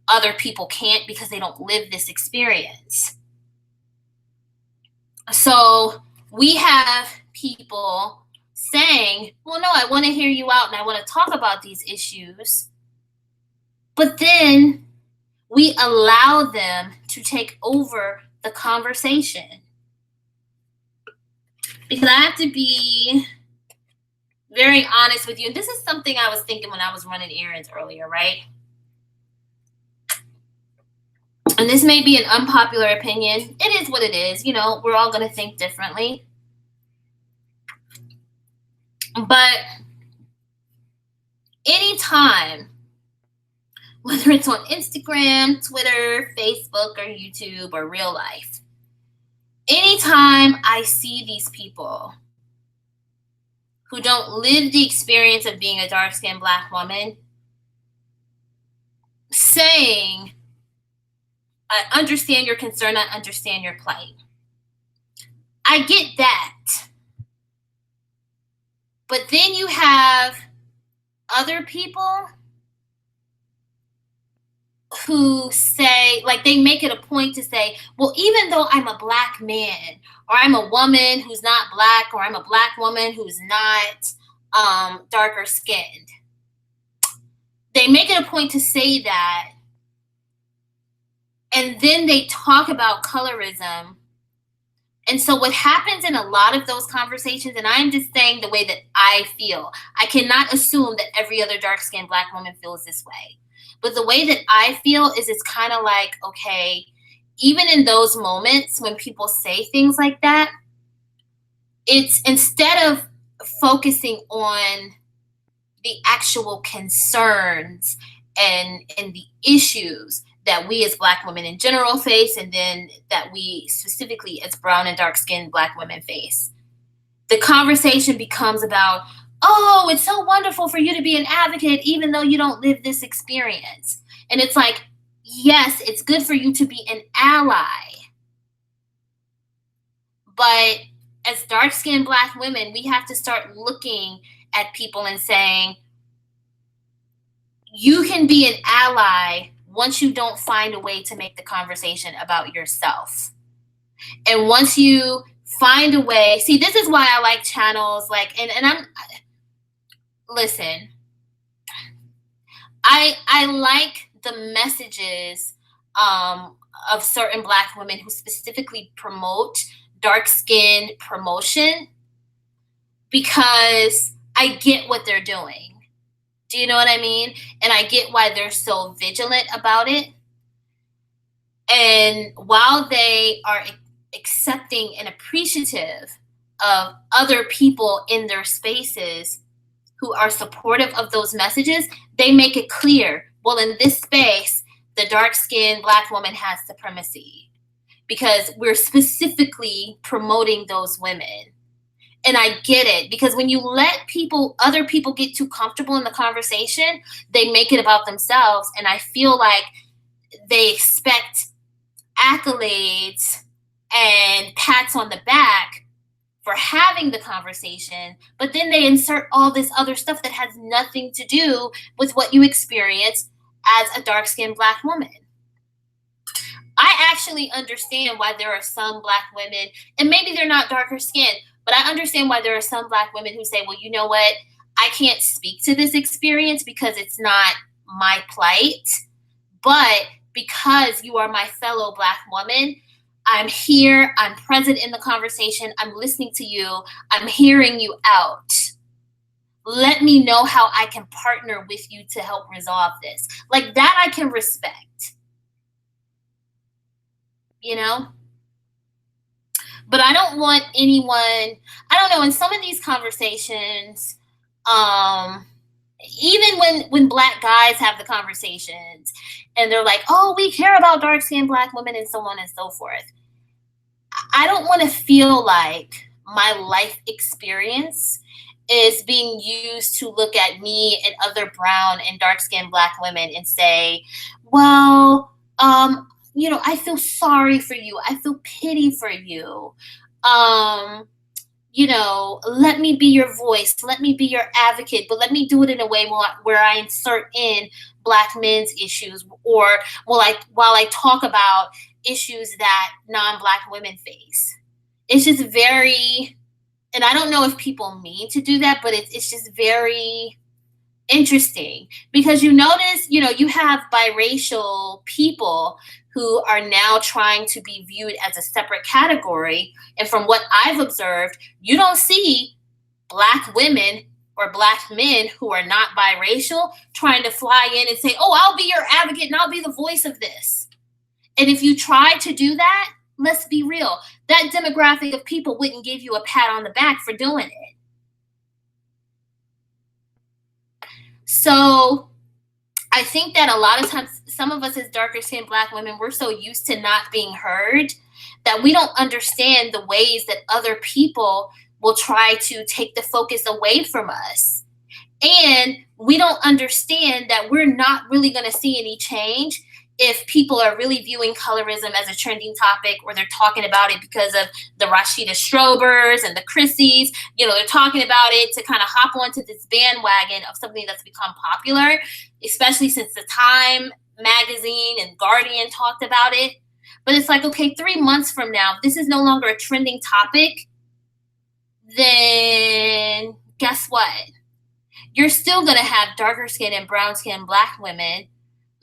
other people can't because they don't live this experience. So we have people saying, well, no, I want to hear you out and I want to talk about these issues. But then we allow them to take over the conversation. Because I have to be very honest with you. And this is something I was thinking when I was running errands earlier, right? And this may be an unpopular opinion. It is what it is. You know, we're all going to think differently. But anytime, whether it's on Instagram, Twitter, Facebook, or YouTube, or real life, anytime I see these people who don't live the experience of being a dark-skinned Black woman saying, I understand your concern, I understand your plight. I get that. But then you have other people who say, like, they make it a point to say, well, even though I'm a black man, or I'm a woman who's not black, or I'm a black woman who's not darker skinned, they make it a point to say that, and then they talk about colorism. And so what happens in a lot of those conversations, and I'm just saying the way that I feel, I cannot assume that every other dark-skinned black woman feels this way. But the way that I feel is it's kind of like, okay, even in those moments when people say things like that, it's instead of focusing on the actual concerns and the issues that we as black women in general face, and then that we specifically as brown and dark-skinned black women face, the conversation becomes about, oh, it's so wonderful for you to be an advocate, even though you don't live this experience. And it's like, yes, it's good for you to be an ally. But as dark-skinned black women, we have to start looking at people and saying, you can be an ally once you don't find a way to make the conversation about yourself. And once you find a way, see, this is why I like channels like, listen, I like the messages of certain black women who specifically promote dark skin promotion, because I get what they're doing. Do you know what I mean? And I get why they're so vigilant about it. And while they are accepting and appreciative of other people in their spaces who are supportive of those messages, they make it clear, well, in this space, the dark-skinned black woman has supremacy because we're specifically promoting those women. And I get it, because when you let other people get too comfortable in the conversation, they make it about themselves. And I feel like they expect accolades and pats on the back for having the conversation, but then they insert all this other stuff that has nothing to do with what you experience as a dark-skinned black woman. I actually understand why there are some black women, and maybe they're not darker skinned, but I understand why there are some black women who say, well, you know what? I can't speak to this experience because it's not my plight, but because you are my fellow black woman, I'm here, I'm present in the conversation, I'm listening to you, I'm hearing you out. Let me know how I can partner with you to help resolve this. Like that I can respect, you know? But I don't want anyone, I don't know, in some of these conversations, even when black guys have the conversations and they're like, oh, we care about dark-skinned black women and so on and so forth. I don't want to feel like my life experience is being used to look at me and other brown and dark-skinned black women and say, well, you know, I feel sorry for you. I feel pity for you. You know, let me be your voice. Let me be your advocate, but let me do it in a way where I insert in black men's issues, or while I talk about issues that non-black women face. It's just very, and I don't know if people mean to do that, but it's just very interesting, because you notice, you know, you have biracial people who are now trying to be viewed as a separate category. And from what I've observed, you don't see black women or black men who are not biracial trying to fly in and say, oh, I'll be your advocate and I'll be the voice of this. And if you try to do that, let's be real, that demographic of people wouldn't give you a pat on the back for doing it. So I think that a lot of times, some of us as darker skinned black women, we're so used to not being heard that we don't understand the ways that other people will try to take the focus away from us. And we don't understand that we're not really going to see any change if people are really viewing colorism as a trending topic, or they're talking about it because of the Rashida Strobers and the Chrissies, you know, they're talking about it to kind of hop onto this bandwagon of something that's become popular, especially since the Time magazine and Guardian talked about it. But it's like, okay, 3 months from now, if this is no longer a trending topic, then guess what? You're still going to have darker skinned and brown skinned Black women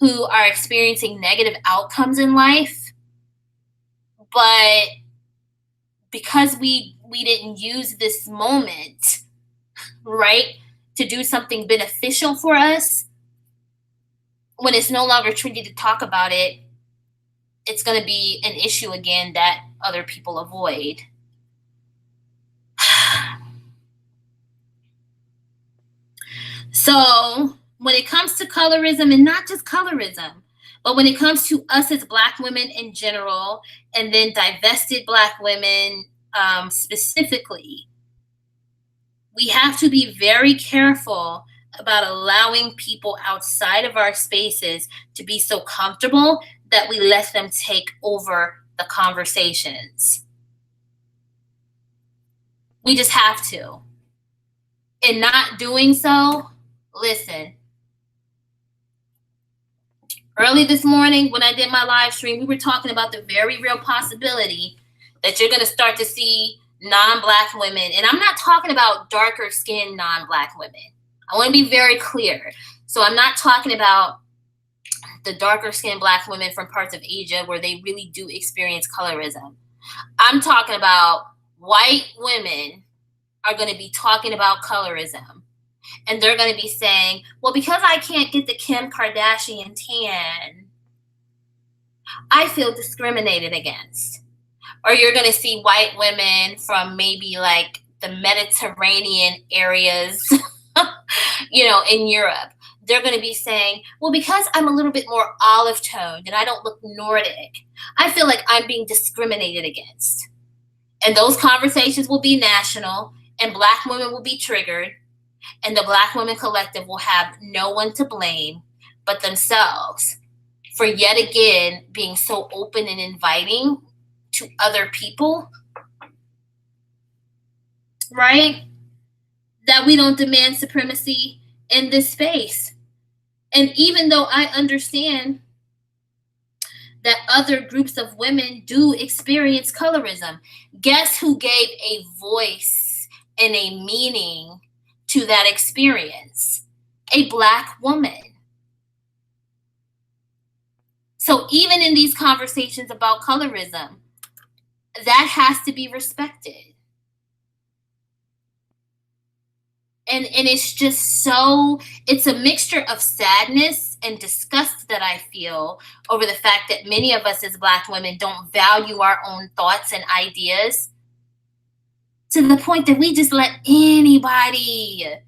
who are experiencing negative outcomes in life. But because we didn't use this moment, right, to do something beneficial for us, when it's no longer trendy to talk about it, it's going to be an issue again that other people avoid. So when it comes to colorism, and not just colorism, but when it comes to us as Black women in general, and then divested Black women specifically, we have to be very careful about allowing people outside of our spaces to be so comfortable that we let them take over the conversations. We just have to. In not doing so, listen, early this morning when I did my live stream, we were talking about the very real possibility that you're going to start to see non-Black women. And I'm not talking about darker skinned non-Black women. I want to be very clear. So I'm not talking about the darker skinned Black women from parts of Asia where they really do experience colorism. I'm talking about white women are going to be talking about colorism. And they're going to be saying, well, because I can't get the Kim Kardashian tan, I feel discriminated against. Or you're going to see white women from maybe like the Mediterranean areas, you know, in Europe. They're going to be saying, well, because I'm a little bit more olive toned and I don't look Nordic, I feel like I'm being discriminated against. And those conversations will be national, and Black women will be triggered, and the Black women collective will have no one to blame but themselves for yet again being so open and inviting to other people, right? That we don't demand supremacy in this space. And even though I understand that other groups of women do experience colorism, guess who gave a voice and a meaning to that experience? A Black woman. So even in these conversations about colorism, that has to be respected. And it's just so, it's a mixture of sadness and disgust that I feel over the fact that many of us as Black women don't value our own thoughts and ideas to the point that we just let anybody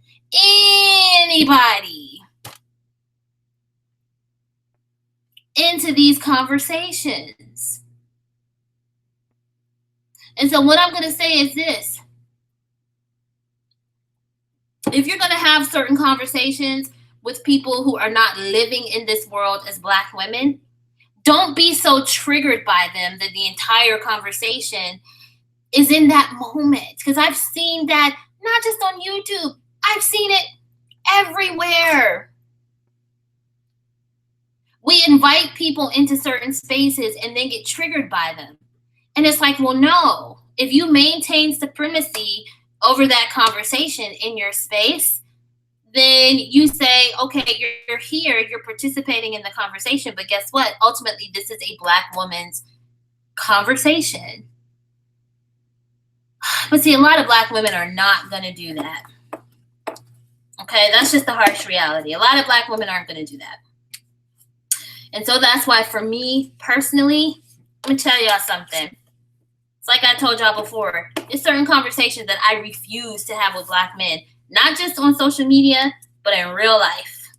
into these conversations. And so what I'm going to say is this. If you're going to have certain conversations with people who are not living in this world as Black women, don't be so triggered by them that the entire conversation is in that moment. Because I've seen that not just on YouTube, I've seen it everywhere. We invite people into certain spaces and then get triggered by them. And it's like, well, no, if you maintain supremacy over that conversation in your space, then you say, okay, you're here, you're participating in the conversation, but guess what? Ultimately, this is a Black woman's conversation. But see, a lot of Black women are not going to do that. Okay, that's just the harsh reality. A lot of Black women aren't going to do that. And so that's why for me personally, let me tell y'all something. It's like I told y'all before, there's certain conversations that I refuse to have with Black men, not just on social media, but in real life.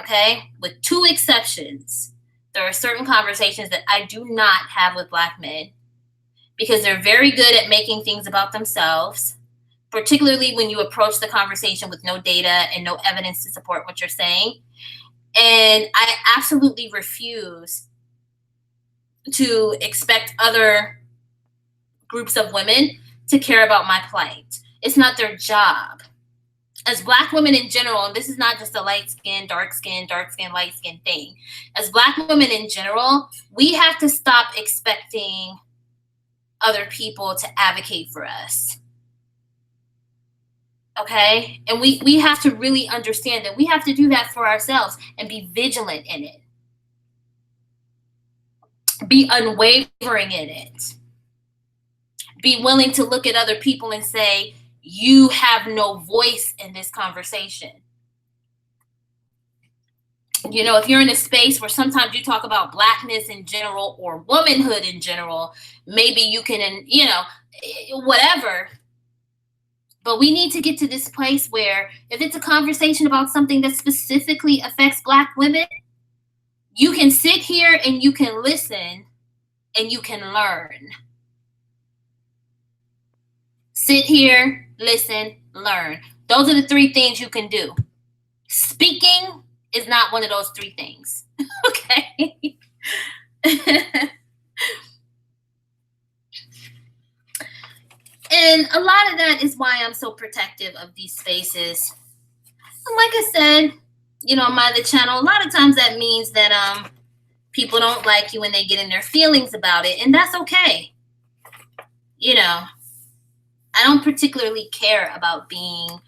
Okay? With two exceptions. There are certain conversations that I do not have with Black men because they're very good at making things about themselves, particularly when you approach the conversation with no data and no evidence to support what you're saying. And I absolutely refuse to expect other groups of women to care about my plight. It's not their job. As Black women in general, and this is not just a light skin, dark skin, light skin thing. As Black women in general, we have to stop expecting other people to advocate for us. Okay? And we have to really understand that we have to do that for ourselves and be vigilant in it. Be unwavering in it. Be willing to look at other people and say, you have no voice in this conversation. You know, if you're in a space where sometimes you talk about Blackness in general or womanhood in general, maybe you can, you know, whatever. But we need to get to this place where if it's a conversation about something that specifically affects Black women, you can sit here and you can listen and you can learn. Sit here, listen, learn. Those are the three things you can do. Speaking is not one of those three things. Okay? And a lot of that is why I'm so protective of these spaces. And like I said, you know, on my other channel, a lot of times that means that people don't like you and they get in their feelings about it, and that's okay. You know, I don't particularly care about being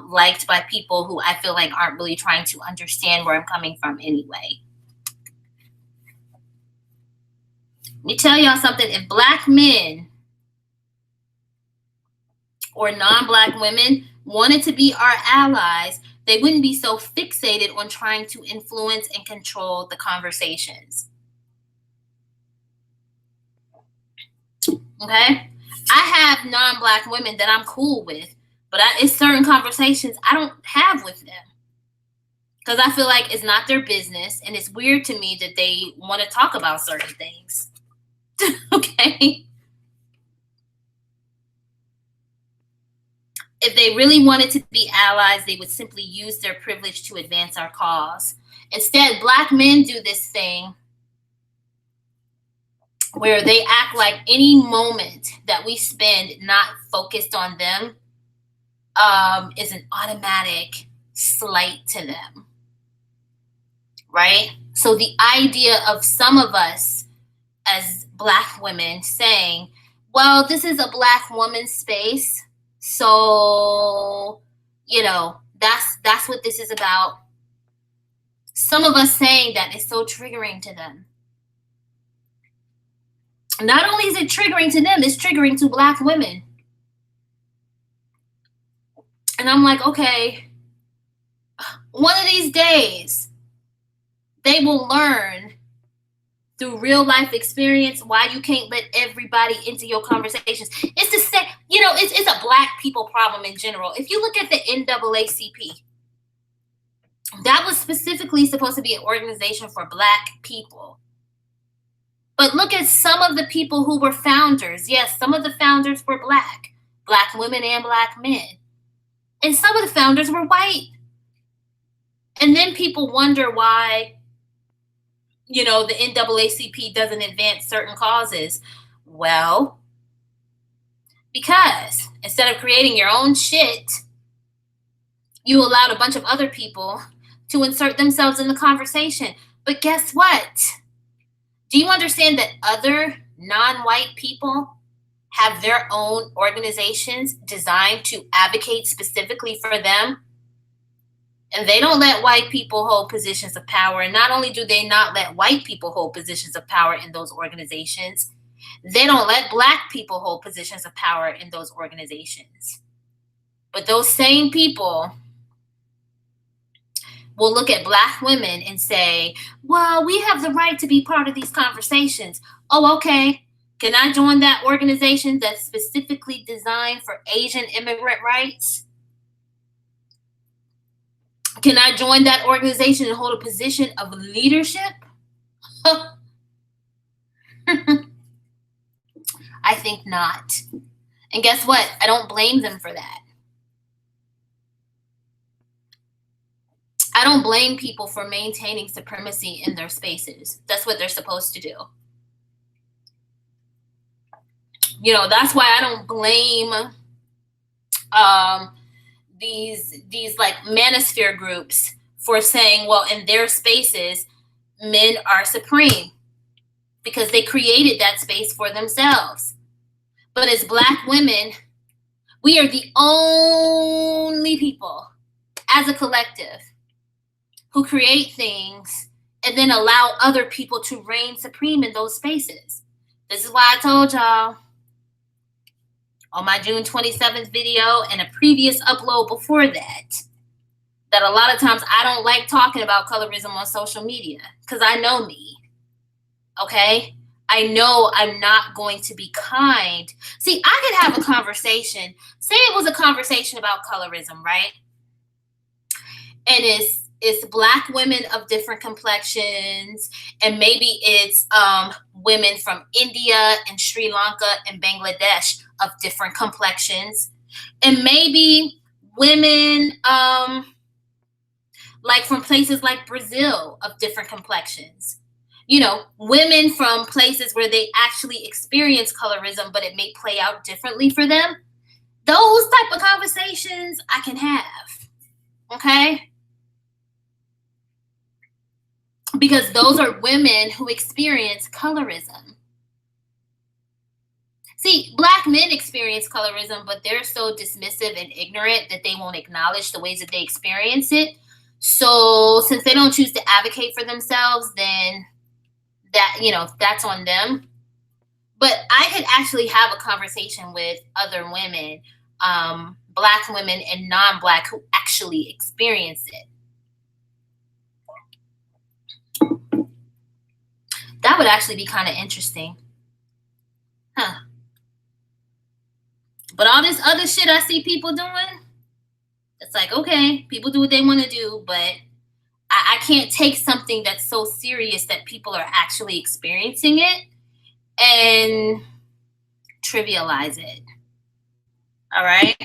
liked by people who I feel like aren't really trying to understand where I'm coming from anyway. Let me tell y'all something. If Black men or non-Black women wanted to be our allies, they wouldn't be so fixated on trying to influence and control the conversations. Okay? I have non-Black women that I'm cool with, but it's certain conversations I don't have with them because I feel like it's not their business, and it's weird to me that they want to talk about certain things. Okay? If they really wanted to be allies, they would simply use their privilege to advance our cause. Instead, Black men do this thing where they act like any moment that we spend not focused on them is an automatic slight to them, right? So the idea of some of us as Black women saying, well, this is a Black woman's space, so, you know, that's what this is about. Some of us saying that is so triggering to them. Not only is it triggering to them, it's triggering to Black women. And I'm like, okay, one of these days, they will learn through real life experience why you can't let everybody into your conversations. It's the same, you know, it's a Black people problem in general. If you look at the NAACP, that was specifically supposed to be an organization for Black people. But look at some of the people who were founders. Yes, some of the founders were Black women and Black men. And some of the founders were white. And then people wonder why, you know, the NAACP doesn't advance certain causes. Well, because instead of creating your own shit, you allowed a bunch of other people to insert themselves in the conversation. But guess what? Do you understand that other non-white people have their own organizations designed to advocate specifically for them? And they don't let white people hold positions of power. And not only do they not let white people hold positions of power in those organizations, they don't let Black people hold positions of power in those organizations. But those same people will look at Black women and say, well, we have the right to be part of these conversations. Oh, okay. Can I join that organization that's specifically designed for Asian immigrant rights? Can I join that organization and hold a position of leadership? I think not. And guess what? I don't blame them for that. I don't blame people for maintaining supremacy in their spaces. That's what they're supposed to do. You know, that's why I don't blame these like manosphere groups for saying, well, in their spaces, men are supreme, because they created that space for themselves. But as Black women, we are the only people as a collective who create things and then allow other people to reign supreme in those spaces. This is why I told y'all on my June 27th video and a previous upload before that a lot of times I don't like talking about colorism on social media, because I know me, okay? I know I'm not going to be kind. See, I could have a conversation. Say it was a conversation about colorism, right? And it's Black women of different complexions, and maybe it's women from India and Sri Lanka and Bangladesh of different complexions, and maybe women like from places like Brazil of different complexions. You know, women from places where they actually experience colorism, but it may play out differently for them. Those type of conversations I can have, okay? Because those are women who experience colorism. See, Black men experience colorism, but they're so dismissive and ignorant that they won't acknowledge the ways that they experience it. So since they don't choose to advocate for themselves, then that, you know, that's on them. But I could actually have a conversation with other women, Black women and non-Black, who actually experience it. That would actually be kind of interesting. Huh. But all this other shit I see people doing, it's like, okay, people do what they want to do, but I can't take something that's so serious that people are actually experiencing it and trivialize it. All right?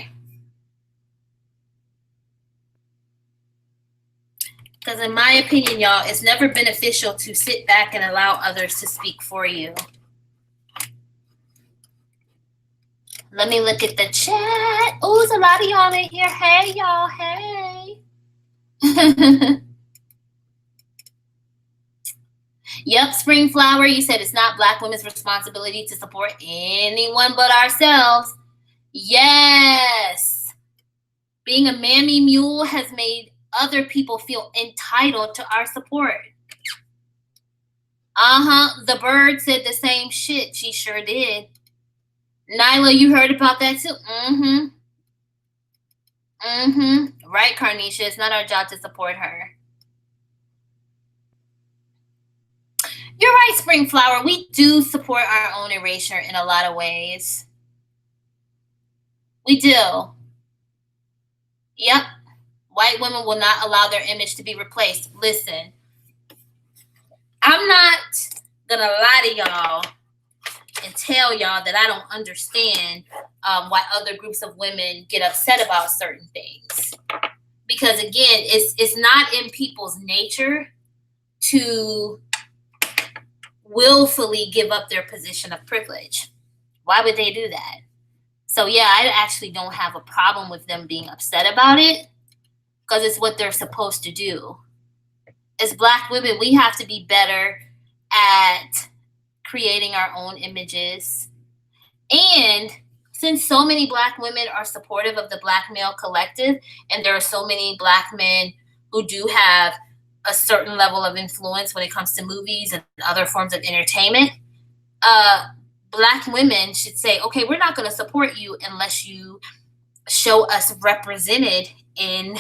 Because in my opinion, y'all, it's never beneficial to sit back and allow others to speak for you. Let me look at the chat. Oh, there's a lot of y'all in here. Hey, y'all. Hey. Yep, Spring Flower, you said it's not Black women's responsibility to support anyone but ourselves. Yes. Being a mammy mule has made other people feel entitled to our support. The bird said the same shit. She sure did. Nyla, you heard about that too? Right, Carnisha. It's not our job to support her. You're right, Spring Flower. We do support our own erasure in a lot of ways. We do. Yep. White women will not allow their image to be replaced. Listen, I'm not gonna lie to y'all and tell y'all that I don't understand why other groups of women get upset about certain things. Because again, it's not in people's nature to willfully give up their position of privilege. Why would they do that? So yeah, I actually don't have a problem with them being upset about it, because it's what they're supposed to do. As Black women, we have to be better at creating our own images. And since so many Black women are supportive of the Black male collective, and there are so many Black men who do have a certain level of influence when it comes to movies and other forms of entertainment, Black women should say, okay, we're not going to support you unless you show us represented in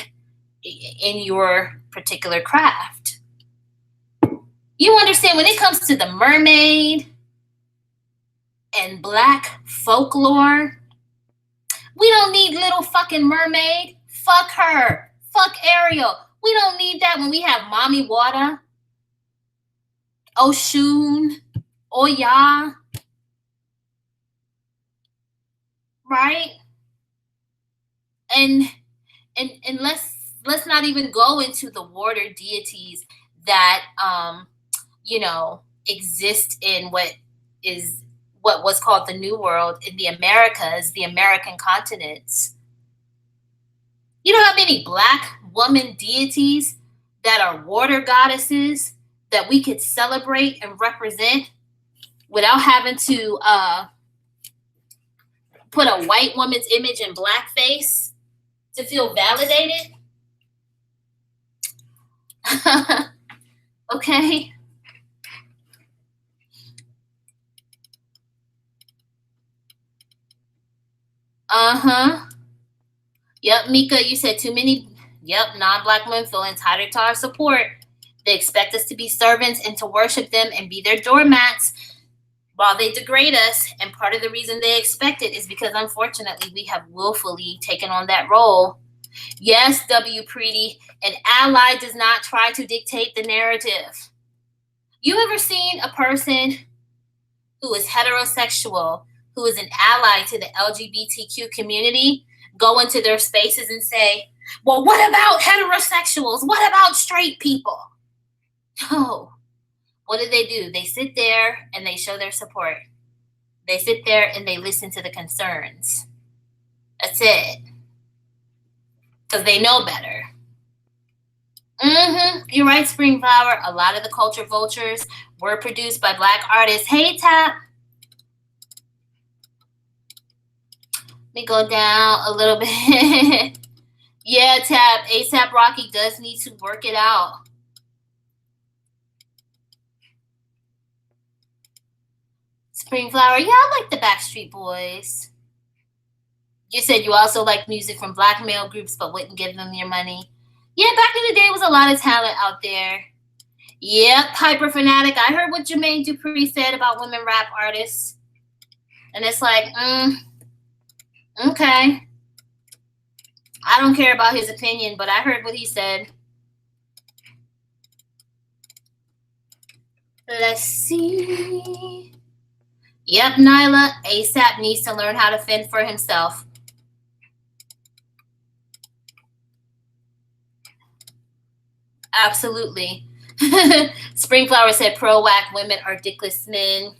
your particular craft. You understand, when it comes to the mermaid and Black folklore, we don't need Little fucking Mermaid. Fuck her. Fuck Ariel. We don't need that when we have Mommy Water, Oshun, Oya. Right? And let's let's not even go into the water deities that exist in what was called the New World, in the Americas, the American continents. You know how many Black woman deities that are water goddesses that we could celebrate and represent without having to put a white woman's image in blackface to feel validated? Okay. Yep, Mika, you said too many. Yep, non-Black women feel entitled to our support. They expect us to be servants and to worship them and be their doormats while they degrade us. And part of the reason they expect it is because, unfortunately, we have willfully taken on that role. Yes, W. Preety, an ally does not try to dictate the narrative. You ever seen a person who is heterosexual, who is an ally to the LGBTQ community, go into their spaces and say, well, what about heterosexuals? What about straight people? Oh, what do? They sit there and they show their support. They sit there and they listen to the concerns. That's it. Because they know better. You're right, Springflower. A lot of the culture vultures were produced by Black artists. Hey, Tap. Let me go down a little bit. Yeah, Tap. ASAP Rocky does need to work it out. Springflower. Yeah, I like the Backstreet Boys. You said you also like music from Black male groups but wouldn't give them your money. Yeah, back in the day was a lot of talent out there. Yep, Hyper Fanatic. I heard what Jermaine Dupri said about women rap artists. And it's like, okay. I don't care about his opinion, but I heard what he said. Let's see. Yep, Nyla. ASAP needs to learn how to fend for himself. Absolutely. Springflower said pro-whack women are dickless men.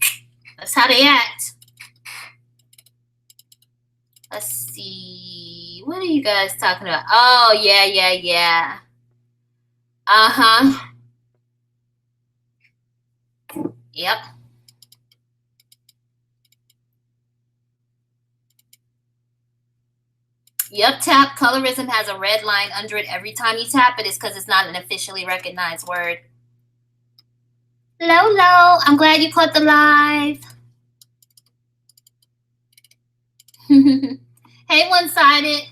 That's how they act. Let's see. What are you guys talking about? Oh, yeah. Yep. Yep, Tap. Colorism has a red line under it every time you tap it. It's because it's not an officially recognized word. Lolo, I'm glad you caught the live. Hey, one-sided.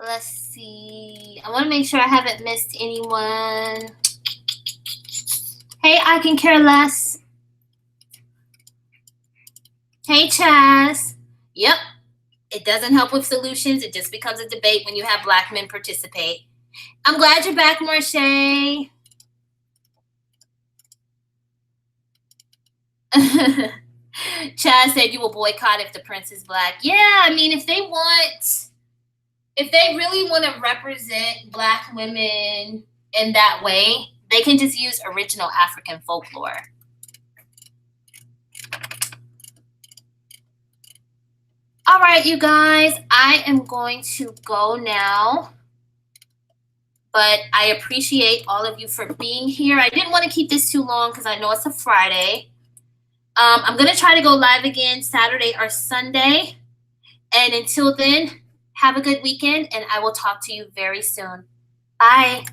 Let's see. I want to make sure I haven't missed anyone. Hey, I can care less. Hey, Chaz. Yep. It doesn't help with solutions. It just becomes a debate when you have Black men participate. I'm glad you're back, Marche. Chaz said you will boycott if the prince is Black. Yeah, I mean, if they really want to represent Black women in that way, they can just use original African folklore. All right, you guys, I am going to go now. But I appreciate all of you for being here. I didn't want to keep this too long because I know it's a Friday. I'm going to try to go live again Saturday or Sunday. And until then, have a good weekend, and I will talk to you very soon. Bye.